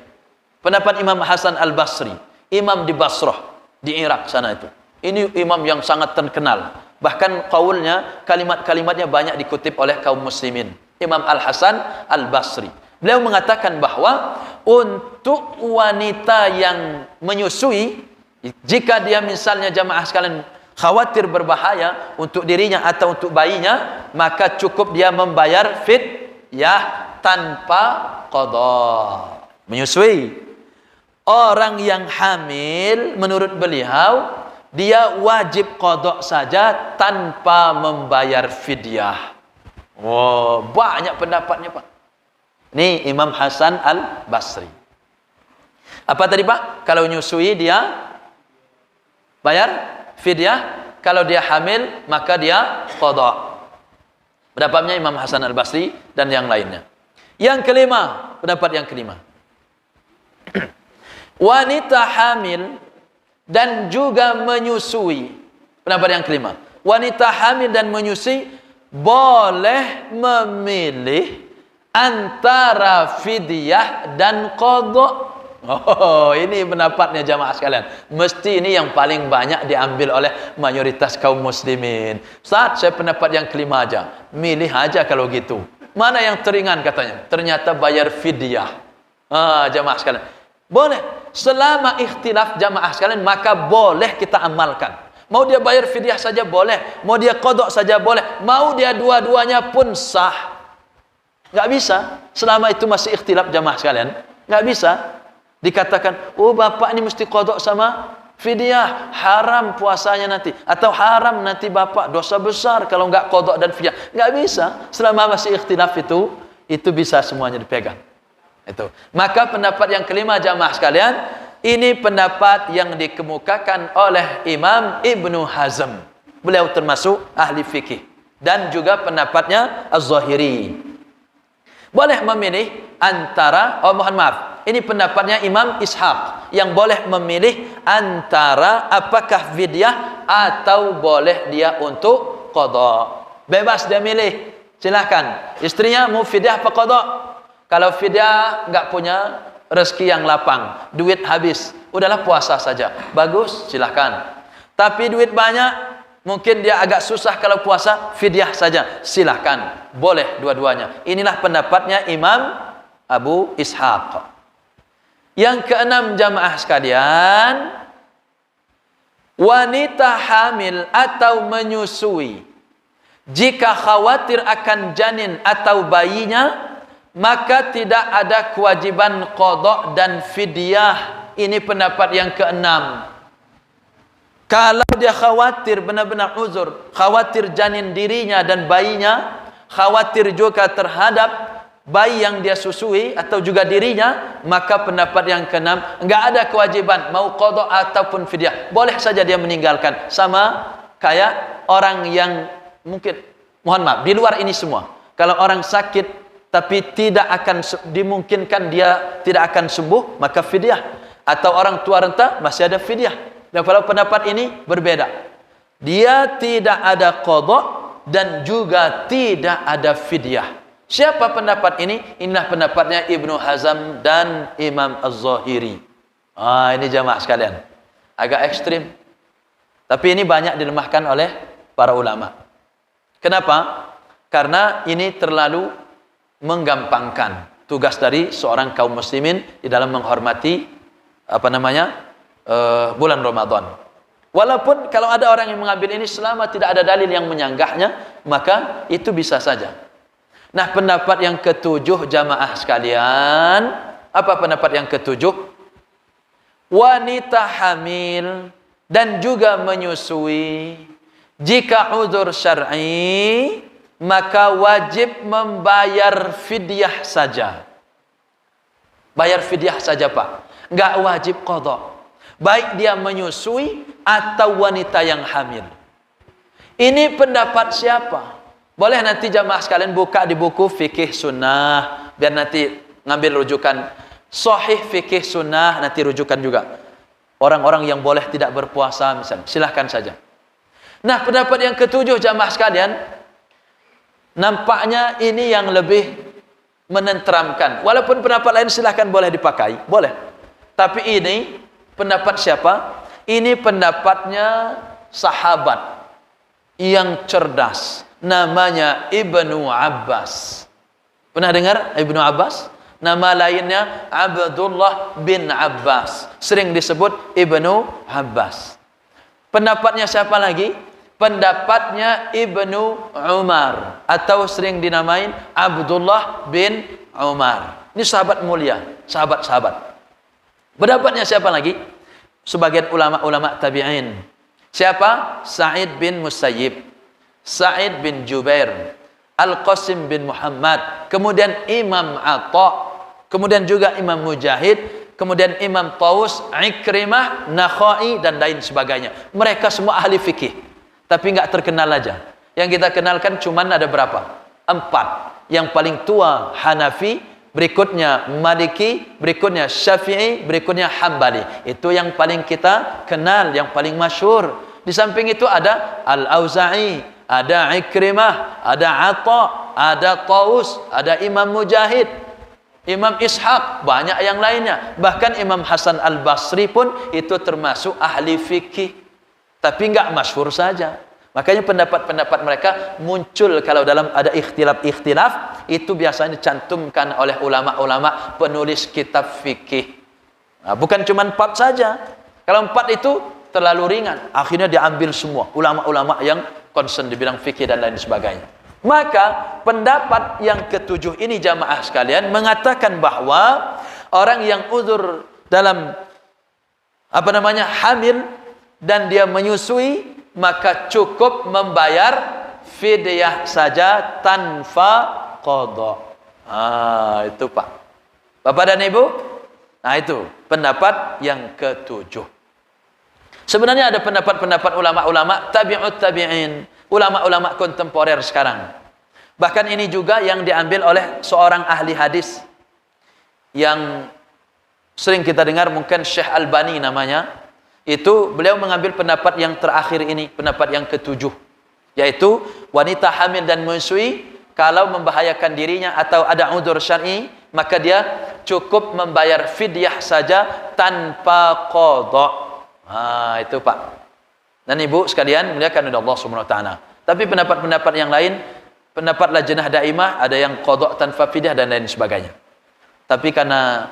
Pendapat Imam Hasan Al-Basri, imam di Basrah, di Irak sana itu. Ini imam yang sangat terkenal. Bahkan qaulnya, kalimat-kalimatnya banyak dikutip oleh kaum muslimin. Imam Al-Hasan Al-Basri. Beliau mengatakan bahwa untuk wanita yang menyusui, jika dia misalnya jamaah sekalian khawatir berbahaya untuk dirinya atau untuk bayinya, maka cukup dia membayar fidyah tanpa qadha. Menyusui. Orang yang hamil menurut beliau dia wajib qadha saja tanpa membayar fidyah. Oh, banyak pendapatnya Pak. Ini Imam Hasan Al-Basri. Apa tadi Pak? Kalau nyusui dia bayar fidyah, kalau dia hamil maka dia qadha. Pendapatnya Imam Hasan Al-Basri dan yang lainnya. Yang kelima, pendapat yang kelima. Wanita hamil dan juga menyusui. Pendapat yang kelima. Wanita hamil dan menyusui boleh memilih antara fidyah dan qadha. Oh, ini pendapatnya jamaah sekalian. Mesti ini yang paling banyak diambil oleh mayoritas kaum muslimin. Saat saya pendapat yang kelima aja. Milih aja kalau gitu. Mana yang teringan katanya? Ternyata bayar fidyah. Jamaah sekalian. Boleh. Selama ikhtilaf jamaah sekalian, maka boleh kita amalkan. Mau dia bayar fidyah saja boleh. Mau dia qadha saja boleh. Mau dia dua-duanya pun sah. Nggak bisa. Selama itu masih ikhtilaf jamaah sekalian. Nggak bisa. Dikatakan, oh bapak ini mesti qadha sama fidyah. Haram puasanya nanti. Atau haram nanti bapak. Dosa besar kalau nggak qadha dan fidyah. Nggak bisa. Selama masih ikhtilaf itu bisa semuanya dipegang. Itu. Maka pendapat yang kelima jamaah sekalian, ini pendapat yang dikemukakan oleh Imam Ibnu Hazm. Beliau termasuk ahli fikih dan juga pendapatnya Az-Zahiri. Boleh memilih antara, ini pendapatnya Imam Ishaq yang boleh memilih antara apakah fidyah atau boleh dia untuk qadha. Bebas dia milih. Silahkan. Istrinya mau fidyah apa qadha? Kalau fidyah nggak punya rezeki yang lapang, duit habis, udahlah puasa saja. Bagus, silahkan. Tapi duit banyak, mungkin dia agak susah kalau puasa, fidyah saja. Silahkan, boleh dua-duanya. Inilah pendapatnya Imam Abu Ishaq. Yang keenam jamaah sekalian, wanita hamil atau menyusui, jika khawatir akan janin atau bayinya, maka tidak ada kewajiban qadha dan fidyah. Ini pendapat yang keenam. Kalau dia khawatir benar-benar uzur, khawatir janin dirinya dan bayinya, khawatir juga terhadap bayi yang dia susui atau juga dirinya, maka pendapat yang keenam, enggak ada kewajiban mau qadha ataupun fidyah. Boleh saja dia meninggalkan. Sama kayak orang yang mungkin, mohon maaf, di luar ini semua. Kalau orang sakit tapi tidak akan dimungkinkan dia tidak akan sembuh, maka fidyah. Atau orang tua renta masih ada fidyah. Dan kalau pendapat ini berbeda. Dia tidak ada qadha dan juga tidak ada fidyah. Siapa pendapat ini? Inilah pendapatnya Ibnu Hazm dan Imam Az-Zahiri. Ini jamaah sekalian. Agak ekstrim. Tapi ini banyak dilemahkan oleh para ulama. Kenapa? Karena ini terlalu menggampangkan tugas dari seorang kaum muslimin di dalam menghormati bulan Ramadan. Walaupun kalau ada orang yang mengambil ini selama tidak ada dalil yang menyanggahnya, maka itu bisa saja. Nah, pendapat yang ketujuh jamaah sekalian, apa pendapat yang ketujuh? Wanita hamil dan juga menyusui, jika uzur syar'i, maka wajib membayar fidyah saja. Bayar fidyah saja, Pak. Enggak wajib qadha. Baik dia menyusui atau wanita yang hamil. Ini pendapat siapa? Boleh nanti jamaah sekalian buka di buku fikih sunnah, biar nanti ngambil rujukan sahih fikih sunnah, nanti rujukan juga. Orang-orang yang boleh tidak berpuasa misalnya, silahkan saja. Nah, pendapat yang ketujuh jamaah sekalian, nampaknya ini yang lebih menenteramkan. Walaupun pendapat lain silahkan boleh dipakai, boleh. Tapi ini pendapat siapa? Ini pendapatnya sahabat yang cerdas. Namanya Ibnu Abbas. Pernah dengar Ibnu Abbas? Nama lainnya Abdullah bin Abbas. Sering disebut Ibnu Abbas. Pendapatnya siapa lagi? Pendapatnya Ibnu Umar, atau sering dinamain Abdullah bin Umar. Ini sahabat mulia, sahabat-sahabat. Pendapatnya siapa lagi? Sebagian ulama-ulama tabi'in. Siapa? Sa'id bin Musayyib, Sa'id bin Jubair, Al-Qasim bin Muhammad, kemudian Imam Atha, kemudian juga Imam Mujahid, kemudian Imam Taus, Ikrimah, Nakhai, dan lain sebagainya. Mereka semua ahli fikih, tapi nggak terkenal aja. Yang kita kenalkan cuman ada berapa? 4. Yang paling tua Hanafi, berikutnya Maliki, berikutnya Syafi'i, berikutnya Hambali. Itu yang paling kita kenal, yang paling masyhur. Di samping itu ada Al-Auza'i, ada Ikrimah, ada Atha, ada Taus, ada Imam Mujahid, Imam Ishaq, banyak yang lainnya. Bahkan Imam Hasan Al-Basri pun itu termasuk ahli fikih, tapi enggak masyhur saja. Makanya pendapat-pendapat mereka muncul kalau dalam ada ikhtilaf, itu biasanya dicantumkan oleh ulama-ulama penulis kitab fikih. Nah, bukan cuma 4 saja. Kalau 4 itu terlalu ringan, akhirnya diambil semua ulama-ulama yang concern di bidang fikih dan lain sebagainya. Maka pendapat yang ketujuh ini jamaah sekalian mengatakan bahwa orang yang uzur dalam hamil dan dia menyusui, maka cukup membayar fidyah saja tanpa qadha. Itu Pak, Bapak dan Ibu. Nah, itu pendapat yang ketujuh. Sebenarnya ada pendapat-pendapat ulama-ulama tabi'ut tabi'in, ulama-ulama kontemporer sekarang. Bahkan ini juga yang diambil oleh seorang ahli hadis yang sering kita dengar, mungkin Syekh Albani namanya. Itu beliau mengambil pendapat yang terakhir ini, pendapat yang ketujuh, yaitu wanita hamil dan menyusui kalau membahayakan dirinya atau ada udzur syar'i, maka dia cukup membayar fidyah saja tanpa qadha. Itu Pak dan Ibu sekalian muliakan oleh Allah Subhanahu wa taala. Tapi pendapat-pendapat yang lain, pendapat Lajnah Daimah, ada yang qadha tanpa fidyah dan lain sebagainya. Tapi karena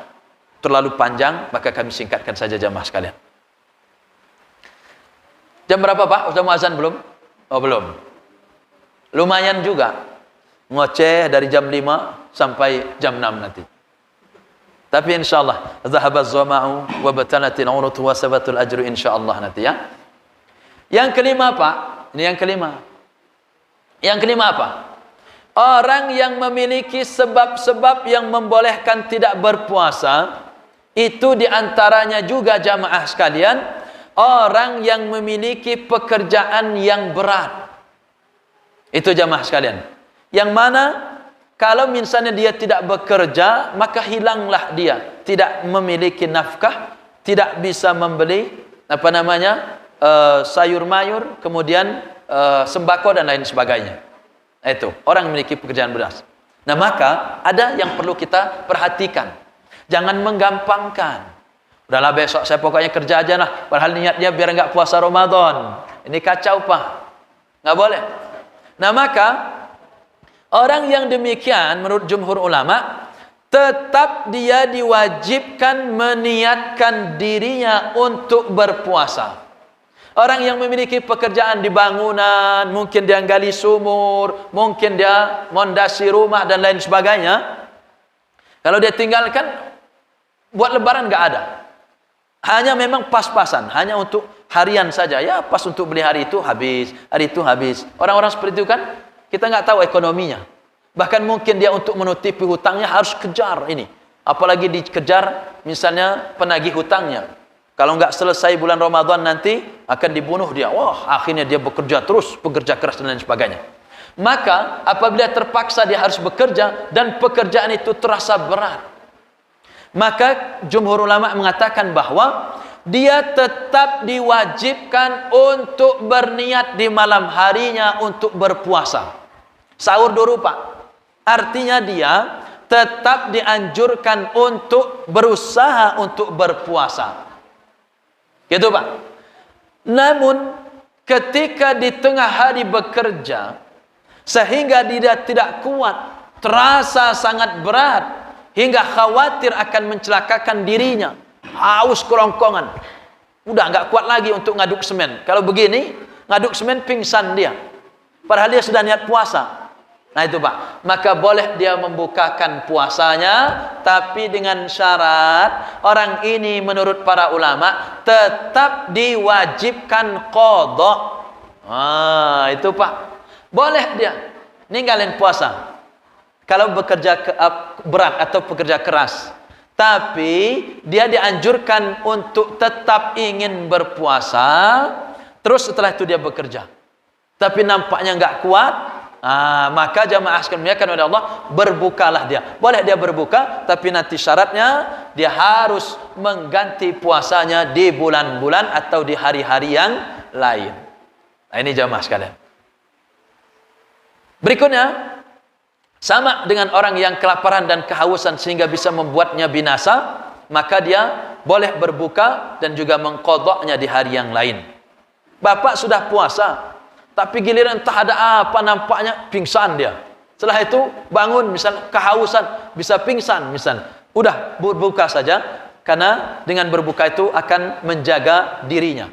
terlalu panjang, maka kami singkatkan saja jamaah sekalian. Jam berapa Pak? Sudah mau azan belum? Oh belum. Lumayan juga. Ngoceh dari jam 5 sampai jam 6 nanti. Tapi insyaallah zahabaz zama'u wa batalatil 'urut wa sabatul ajru insyaallah nanti ya. Yang kelima Pak, ini yang kelima. Yang kelima apa? Orang yang memiliki sebab-sebab yang membolehkan tidak berpuasa, itu diantaranya juga jamaah sekalian, orang yang memiliki pekerjaan yang berat. Itu jamaah sekalian. Yang mana kalau misalnya dia tidak bekerja, maka hilanglah dia. Tidak memiliki nafkah, tidak bisa membeli apa namanya, sayur mayur, kemudian sembako dan lain sebagainya. Itu orang memiliki pekerjaan beras. Nah, maka ada yang perlu kita perhatikan. Jangan menggampangkan. Udahlah besok saya pokoknya kerja aja lah. Padahal niatnya biar enggak puasa Ramadan. Ini kacau Pak. Enggak boleh. Nah, maka orang yang demikian menurut jumhur ulama tetap dia diwajibkan meniatkan dirinya untuk berpuasa. Orang yang memiliki pekerjaan di bangunan, mungkin dia gali sumur, mungkin dia mondasi rumah dan lain sebagainya. Kalau dia tinggalkan, buat lebaran nggak ada. Hanya memang pas-pasan, hanya untuk harian saja. Ya pas untuk beli hari itu habis. Orang-orang seperti itu kan, kita nggak tahu ekonominya. Bahkan mungkin dia untuk menutupi hutangnya harus kejar ini. Apalagi dikejar misalnya penagih hutangnya. Kalau nggak selesai bulan Ramadan nanti akan dibunuh dia. Wah, akhirnya dia bekerja terus, bekerja keras dan lain sebagainya. Maka apabila terpaksa dia harus bekerja dan pekerjaan itu terasa berat, maka jumhur ulama mengatakan bahwa dia tetap diwajibkan untuk berniat di malam harinya untuk berpuasa. Sahur dulu Pak. Artinya dia tetap dianjurkan untuk berusaha untuk berpuasa. Gitu Pak. Namun ketika di tengah hari bekerja sehingga dia tidak kuat, terasa sangat berat hingga khawatir akan mencelakakan dirinya, haus kerongkongan, udah nggak kuat lagi untuk ngaduk semen. Kalau begini ngaduk semen pingsan dia, padahal dia sudah niat puasa. Nah itu Pak, maka boleh dia membukakan puasanya, tapi dengan syarat orang ini menurut para ulama tetap diwajibkan qadha. Itu Pak, boleh dia ninggalin puasa kalau bekerja berat atau bekerja keras, tapi dia dianjurkan untuk tetap ingin berpuasa. Terus setelah itu dia bekerja, tapi nampaknya nggak kuat. Maka jamaah sekalian dimuliakan oleh Allah, berbukalah dia. Boleh dia berbuka, tapi nanti syaratnya dia harus mengganti puasanya di bulan-bulan atau di hari-hari yang lain. Nah, ini jamaah sekalian. Berikutnya, sama dengan orang yang kelaparan dan kehausan sehingga bisa membuatnya binasa, maka dia boleh berbuka dan juga mengqadha'nya di hari yang lain. Bapak sudah puasa, tapi giliran entah ada apa nampaknya pingsan dia. Setelah itu bangun misal kehausan, bisa pingsan misal. Udah berbuka saja, karena dengan berbuka itu akan menjaga dirinya.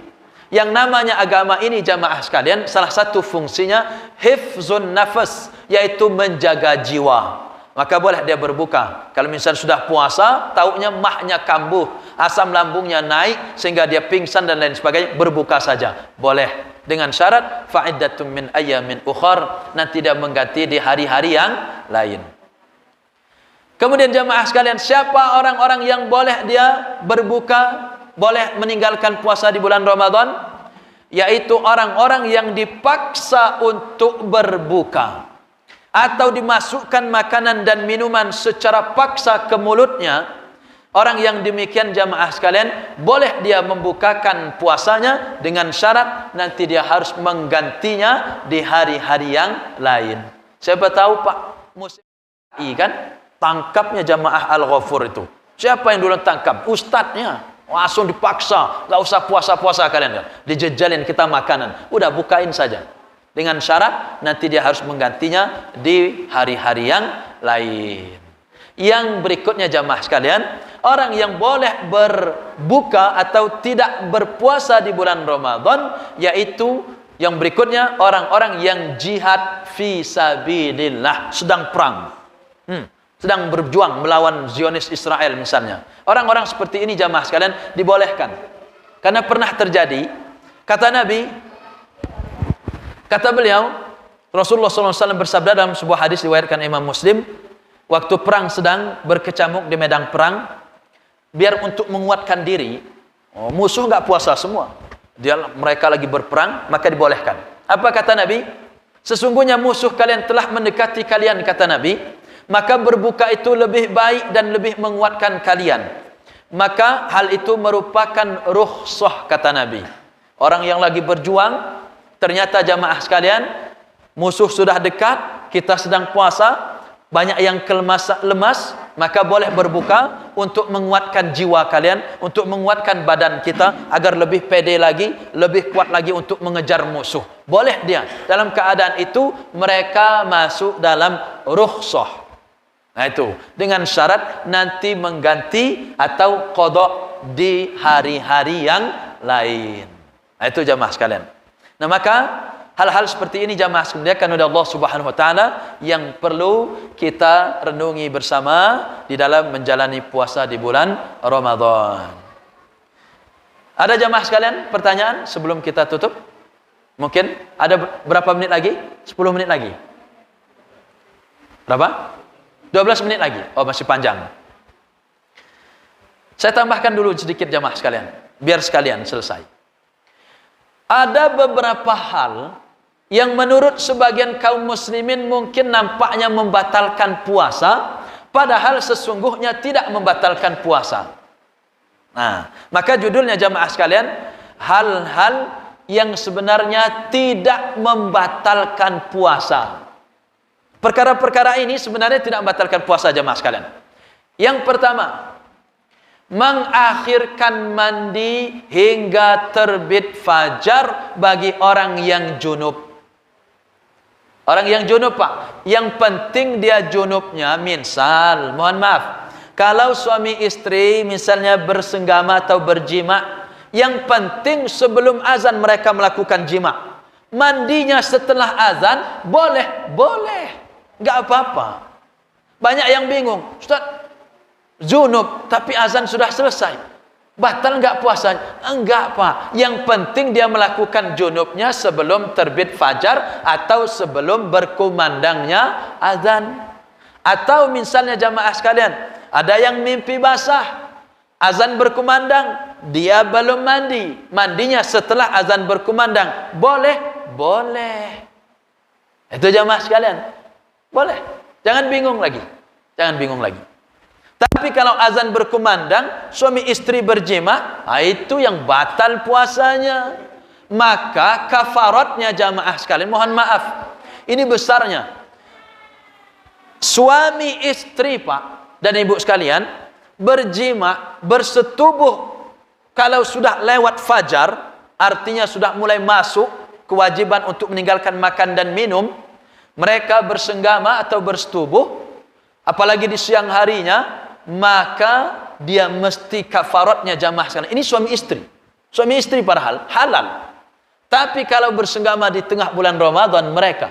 Yang namanya agama ini jamaah sekalian, salah satu fungsinya hifzun nafas, yaitu menjaga jiwa. Maka boleh dia berbuka. Kalau misal sudah puasa, taunya mahnya kambuh, asam lambungnya naik sehingga dia pingsan dan lain sebagainya, berbuka saja. Boleh. Dengan syarat fa'iddatun min ayyamin ukhar, nanti dia mengganti di hari-hari yang lain. Kemudian jamaah sekalian, siapa orang-orang yang boleh dia berbuka, boleh meninggalkan puasa di bulan Ramadan? Yaitu orang-orang yang dipaksa untuk berbuka atau dimasukkan makanan dan minuman secara paksa ke mulutnya. Orang yang demikian jamaah sekalian, boleh dia membukakan puasanya dengan syarat nanti dia harus menggantinya di hari-hari yang lain. Siapa tahu Pak, musim kan tangkapnya jamaah Al-Ghafur itu. Siapa yang dulu tangkap? Ustadznya. Langsung dipaksa, nggak usah puasa-puasa kalian. Dijejalin kita makanan. Udah bukain saja. Dengan syarat nanti dia harus menggantinya di hari-hari yang lain. Yang berikutnya jamaah sekalian, orang yang boleh berbuka atau tidak berpuasa di bulan Ramadan, yaitu yang berikutnya orang-orang yang jihad fi sabilillah, sedang perang, sedang berjuang melawan Zionis Israel misalnya. Orang-orang seperti ini jamaah sekalian dibolehkan, karena pernah terjadi, kata Nabi, kata beliau, Rasulullah SAW bersabda dalam sebuah hadis riwayatkan Imam Muslim, waktu perang sedang berkecamuk di medan perang, biar untuk menguatkan diri, musuh nggak puasa semua, mereka lagi berperang, maka dibolehkan. Apa kata Nabi? Sesungguhnya musuh kalian telah mendekati kalian, kata Nabi, maka berbuka itu lebih baik dan lebih menguatkan kalian. maka hal itu merupakan rukhsah kata Nabi. Orang yang lagi berjuang, ternyata jamaah sekalian, musuh sudah dekat, kita sedang puasa, banyak yang lemas, maka boleh berbuka untuk menguatkan jiwa kalian, untuk menguatkan badan kita agar lebih pede lagi, lebih kuat lagi untuk mengejar musuh. Boleh dia. Dalam keadaan itu mereka masuk dalam rukhsah. Nah itu dengan syarat nanti mengganti atau qada di hari-hari yang lain. Nah itu jamaah sekalian. Nah maka hal-hal seperti ini jamaah sekalian oleh Allah Subhanahu wa taala yang perlu kita renungi bersama di dalam menjalani puasa di bulan Ramadan. Ada jamaah sekalian pertanyaan sebelum kita tutup? Mungkin ada berapa menit lagi? 10 menit lagi. Berapa? 12 menit lagi. Oh, masih panjang. Saya tambahkan dulu sedikit jamaah sekalian, biar sekalian selesai. Ada beberapa hal yang menurut sebagian kaum muslimin mungkin nampaknya membatalkan puasa, padahal sesungguhnya tidak membatalkan puasa. Nah, maka judulnya jamaah sekalian, hal-hal yang sebenarnya tidak membatalkan puasa. Perkara-perkara ini sebenarnya tidak membatalkan puasa jamaah sekalian. Yang pertama, mengakhirkan mandi hingga terbit fajar bagi orang yang junub. Orang yang junub Pak, yang penting dia junubnya, misal, mohon maaf, kalau suami istri misalnya bersenggama atau berjima, yang penting sebelum azan mereka melakukan jima. Mandinya setelah azan, boleh. Enggak apa-apa. Banyak yang bingung, Ustaz, junub tapi azan sudah selesai, batal enggak puasanya? Enggak Pak, yang penting dia melakukan junubnya sebelum terbit fajar atau sebelum berkumandangnya azan. Atau misalnya jamaah sekalian, ada yang mimpi basah, azan berkumandang, dia belum mandi, mandinya setelah azan berkumandang, boleh. Itu jamaah sekalian, boleh. Jangan bingung lagi. Tapi kalau azan berkumandang, suami istri berjima, itu yang batal puasanya. Maka kafaratnya jamaah sekalian, mohon maaf, ini besarnya. Suami istri Pak dan ibu sekalian berjima, bersetubuh, kalau sudah lewat fajar, artinya sudah mulai masuk kewajiban untuk meninggalkan makan dan minum. Mereka bersenggama atau bersetubuh, apalagi di siang harinya, maka dia mesti kafaratnya jamaah sekalian. Ini suami istri padahal halal. Tapi kalau bersenggama di tengah bulan Ramadan, mereka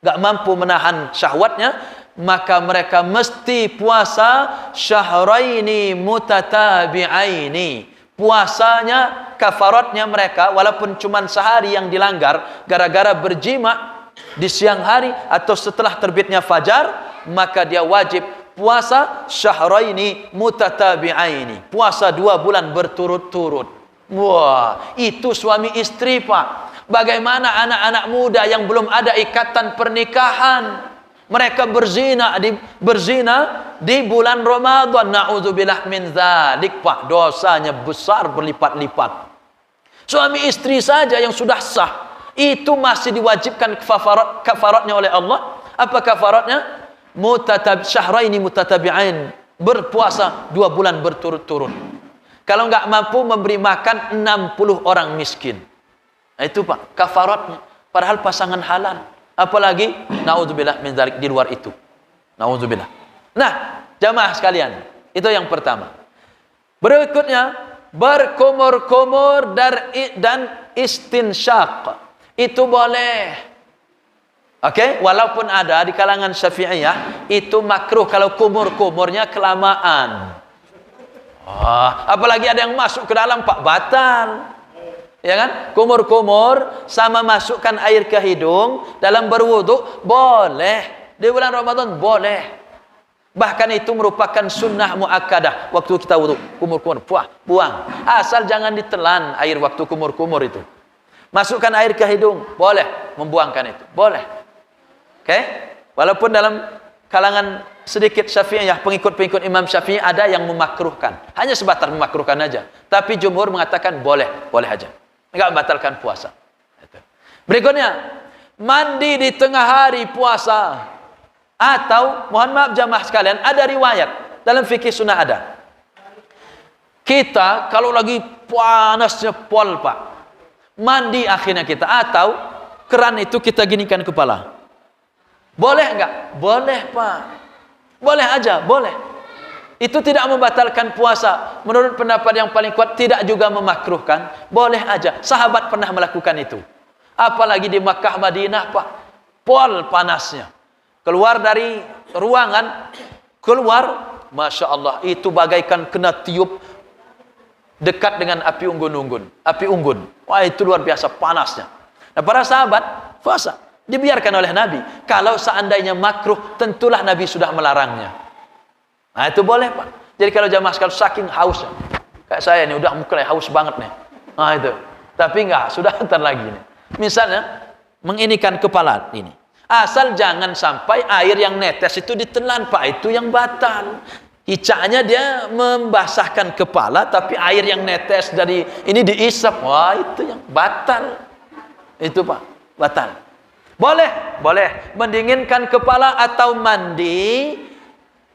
gak mampu menahan syahwatnya, maka mereka mesti puasa syahraini mutatabi'aini. Puasanya, kafaratnya mereka walaupun cuma sehari yang dilanggar gara-gara berjima di siang hari atau setelah terbitnya fajar, maka dia wajib puasa syahraini mutatabi'aini, puasa 2 bulan berturut-turut. Wah, itu suami istri Pak. Bagaimana anak-anak muda yang belum ada ikatan pernikahan, mereka berzina di bulan Ramadan. Na'udzubillah min dzalik Pak, dosanya besar berlipat-lipat. Suami istri saja yang sudah sah, itu masih diwajibkan kafaratnya oleh Allah. Apa kafaratnya? Syahraini mutatabi'ain, berpuasa 2 bulan berturut-turut. Kalau enggak mampu memberi makan 60 orang miskin. Nah, itu Pak kafaratnya, padahal pasangan halal. Apalagi naudzubillah min dzalik di luar itu. Naudzubillah. Nah, jamaah sekalian, itu yang pertama. Berikutnya, berkumur-kumur dan istinsyaq. Itu boleh. Oke, walaupun ada di kalangan Syafi'iyah itu makruh kalau kumur-kumurnya kelamaan. Apalagi ada yang masuk ke dalam Pak, batal. Ya kan? Kumur-kumur sama masukkan air ke hidung dalam berwudu boleh. Di bulan Ramadan boleh. Bahkan itu merupakan sunnah muakkadah. Waktu kita wudu, kumur-kumur, buang. Asal jangan ditelan air waktu kumur-kumur itu. Masukkan air ke hidung, boleh. Membuangkan itu, boleh. Oke? Walaupun dalam kalangan sedikit Syafi'iyah, pengikut-pengikut Imam Syafi'i ada yang memakruhkan. Hanya sebatas memakruhkan aja. Tapi jumhur mengatakan boleh, boleh aja. Enggak membatalkan puasa. Berikutnya, mandi di tengah hari puasa. Atau, mohon maaf jamaah sekalian, ada riwayat dalam fikih sunnah ada. Kita kalau lagi panasnya pol Pak, mandi akhirnya kita, atau keran itu kita ginikan kepala. Boleh enggak? Boleh Pak. Boleh aja, boleh. Itu tidak membatalkan puasa. Menurut pendapat yang paling kuat, tidak juga memakruhkan. Boleh aja. Sahabat pernah melakukan itu. Apalagi di Makkah Madinah Pak, pol panasnya. Keluar dari ruangan, keluar, Masya Allah, itu bagaikan kena tiup dekat dengan api unggun-unggun. Api unggun. Wah, itu luar biasa panasnya. Nah, para sahabat puasa. Dibiarkan oleh Nabi. Kalau seandainya makruh, tentulah Nabi sudah melarangnya. Nah, itu boleh Pak. Jadi kalau jamaah sekalian saking hausnya, kayak saya ini udah mulai haus banget nih. Nah itu. Tapi enggak, sudah ntar lagi nih. Misalnya menginikan kepala ini. Asal jangan sampai air yang netes itu ditelan Pak, itu yang batal. Hicanya dia membasahkan kepala, tapi air yang netes dari ini diisap. Wah, itu yang batal. Itu Pak, batal. Boleh, boleh mendinginkan kepala atau mandi.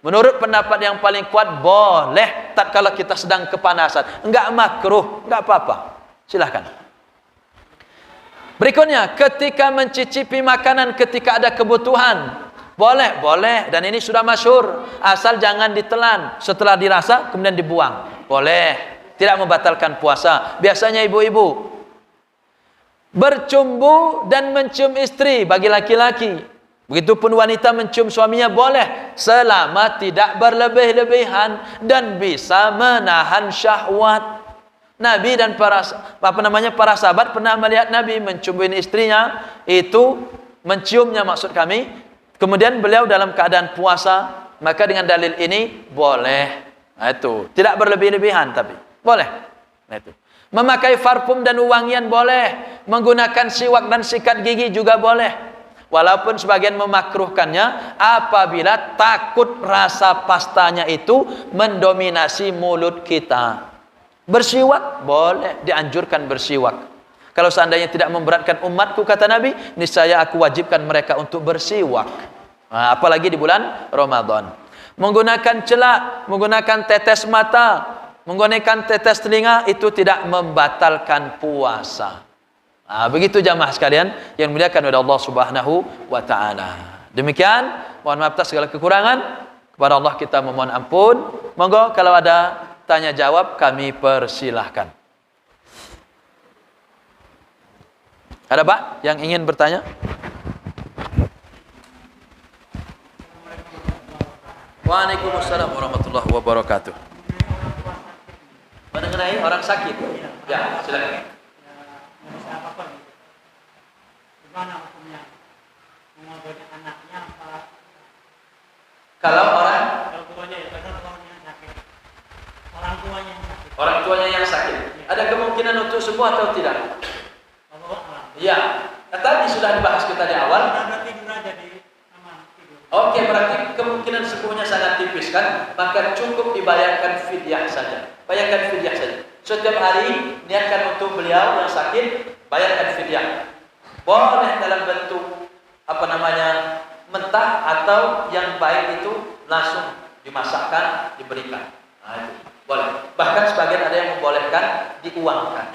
Menurut pendapat yang paling kuat boleh tatkala kita sedang kepanasan. Enggak makruh, enggak apa-apa. Silahkan. Berikutnya, ketika mencicipi makanan ketika ada kebutuhan. Boleh, boleh. Dan ini sudah masyhur. Asal jangan ditelan. Setelah dirasa, kemudian dibuang. Boleh. Tidak membatalkan puasa. Biasanya ibu-ibu bercumbu dan mencium istri bagi laki-laki. Begitupun wanita mencium suaminya boleh. Selama tidak berlebih-lebihan. Dan bisa menahan syahwat. Nabi dan para sahabat pernah melihat Nabi menciumin istrinya, itu menciumnya maksud kami, kemudian beliau dalam keadaan puasa, maka dengan dalil ini boleh. Nah, itu tidak berlebih-lebihan tapi boleh. Nah, itu memakai parfum dan wangian boleh, menggunakan siwak dan sikat gigi juga boleh, walaupun sebagian memakruhkannya apabila takut rasa pastanya itu mendominasi mulut kita. Bersiwak boleh, dianjurkan bersiwak. Kalau seandainya tidak memberatkan umatku, kata Nabi, niscaya aku wajibkan mereka untuk bersiwak. Nah, apalagi di bulan Ramadan. Menggunakan celak, menggunakan tetes mata, menggunakan tetes telinga, itu tidak membatalkan puasa. Nah, begitu jamaah sekalian yang dimuliakan oleh Allah Subhanahu wa taala. Demikian, mohon maaf atas segala kekurangan. Kepada Allah kita memohon ampun. Monggo kalau ada tanya jawab kami persilahkan. Ada Pak yang ingin bertanya? Waalaikumsalam warahmatullahi wabarakatuh. Mengenai orang sakit? Ya, silakan. Gimana hukumnya? Mengobati anaknya apa? Kalau tuanya ya, orang tuanya yang sakit. Ada kemungkinan untuk sembuh atau tidak? Iya. Nah, tadi sudah dibahas kita di awal. Oke, berarti kemungkinan sembuhnya sangat tipis kan? Maka cukup dibayarkan fidyah saja. Bayarkan fidyah saja. Setiap hari niatkan untuk beliau yang sakit, bayarkan fidyah. Boleh dalam bentuk mentah atau yang baik itu langsung dimasakkan, diberikan. Nah, itu boleh. Bahkan sebagian ada yang membolehkan diuangkan.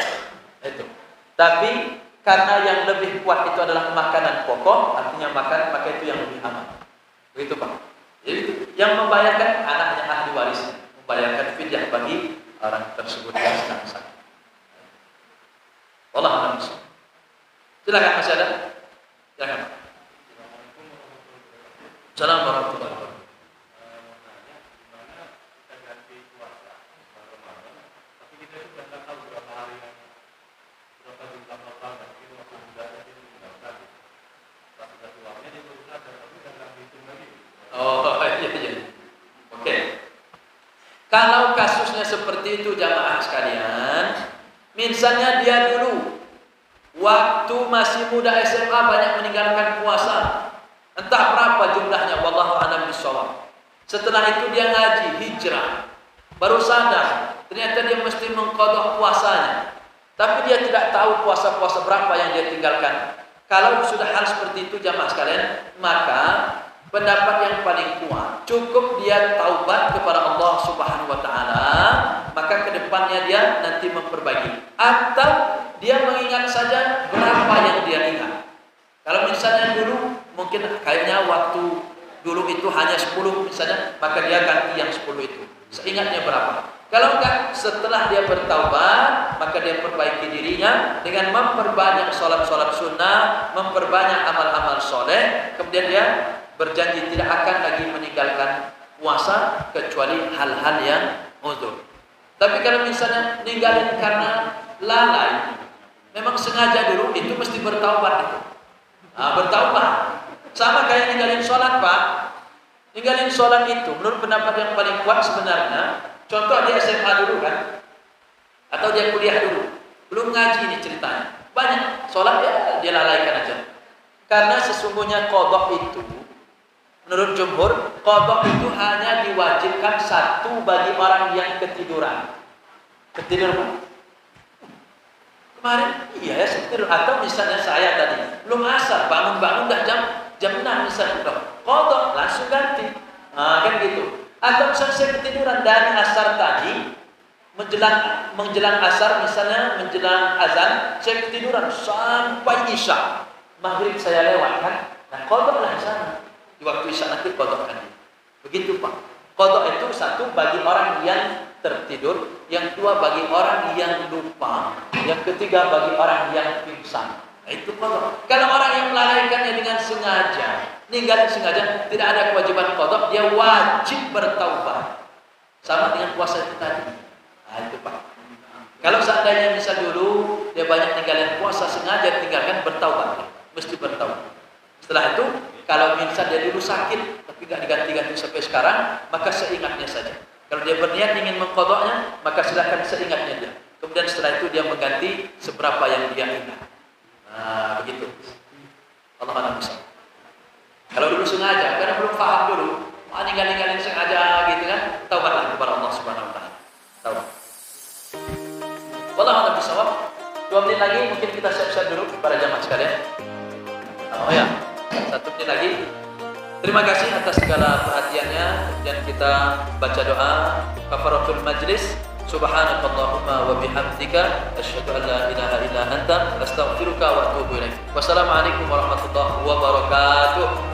Itu. Tapi karena yang lebih kuat itu adalah makanan pokok, artinya makan, maka itu yang lebih aman. Begitu Pak. Jadi yang membayarkan anaknya ahli waris, membayarkan fidyah bagi orang tersebut yang sedang sakit. Wallahu a'lam. Silakan, masih ada? Silakan. Assalamualaikum warahmatullahi wabarakatuh. Kalau kasusnya seperti itu jamaah sekalian, misalnya dia dulu waktu masih muda SMA banyak meninggalkan puasa, Entah berapa jumlahnya, wallahu a'lam bishawab. Setelah itu dia ngaji, hijrah, baru sadar ternyata dia mesti mengqadha puasanya. Tapi dia tidak tahu puasa-puasa berapa yang dia tinggalkan. Kalau sudah hal seperti itu jamaah sekalian, maka pendapat yang paling kuat, cukup dia taubat kepada Allah Subhanahu wa taala, maka kedepannya dia nanti memperbaiki. Atau dia mengingat saja berapa yang dia ingat. Kalau misalnya dulu mungkin kayaknya waktu dulu itu hanya 10 misalnya, maka dia ganti yang 10 itu. Seingatnya berapa? Kalau enggak, setelah dia bertaubat, maka dia perbaiki dirinya dengan memperbanyak sholat-sholat sunnah, memperbanyak amal-amal soleh, kemudian dia berjanji tidak akan lagi meninggalkan puasa kecuali hal-hal yang uzur. Tapi kalau misalnya ninggalin karena lalai, memang sengaja dulu, itu mesti bertaubat itu. Bertaubat. Sama kayak ninggalin sholat, Pak. Ninggalin sholat itu menurut pendapat yang paling kuat sebenarnya, contoh dia SMA dulu kan, atau dia kuliah dulu, belum ngaji ini ceritanya, banyak sholat dia lalaikan aja. Karena sesungguhnya qadha itu, menurut jumhur, qadha itu hanya diwajibkan satu bagi orang yang ketiduran. Ketiduran kemarin, iya ya tidur. Atau misalnya saya tadi belum asar, bangun-bangun dah jam 6 misalnya, qadha langsung ganti. Kan gitu. Atau misalnya saya ketiduran dari asar tadi, menjelang asar misalnya, menjelang azan, saya ketiduran sampai isya. Maghrib saya lewat kan. Nah, qadha lah di sana. Di waktu isya nanti qadha kan. Begitu, Pak. Qadha itu satu bagi orang yang tertidur, yang kedua bagi orang yang lupa, yang ketiga bagi orang yang pingsan. Nah, itu qadha. Kalau orang yang melalaikannya dengan sengaja, ninggalin sengaja, tidak ada kewajiban qadha, dia wajib bertaubat. Sama dengan puasa itu tadi. Nah, itu Pak. Kalau seandainya bisa dulu dia banyak ninggalin puasa, sengaja tinggalkan, bertaubat. Mesti bertaubat. Setelah itu, kalau misal dia dulu sakit tapi tidak diganti-ganti sampai sekarang, maka seingatnya saja. Kalau dia berniat ingin mengqadhanya, maka silakan seingatnya dia. Kemudian setelah itu dia mengganti seberapa yang dia ingat. Nah, begitu. Allah Maha Bisa. Kalau dulu sengaja, karena belum paham dulu, ninggalin sengaja gitu kan, taubatlah kepada Allah Subhanahu wa taala. Taubat. Wallahu a'lam bishawab. 2 menit lagi mungkin kita siap-siap dulu para jamaah sekalian. Oh ya, 1 menit lagi. Terima kasih atas segala perhatiannya, dan kita baca doa kafaratul majlis. Subhanakallahumma wa bihamdika asyhadu an la ilaha illa anta astaghfiruka wa atubu ilaik. Wassalamualaikum warahmatullahi wabarakatuh.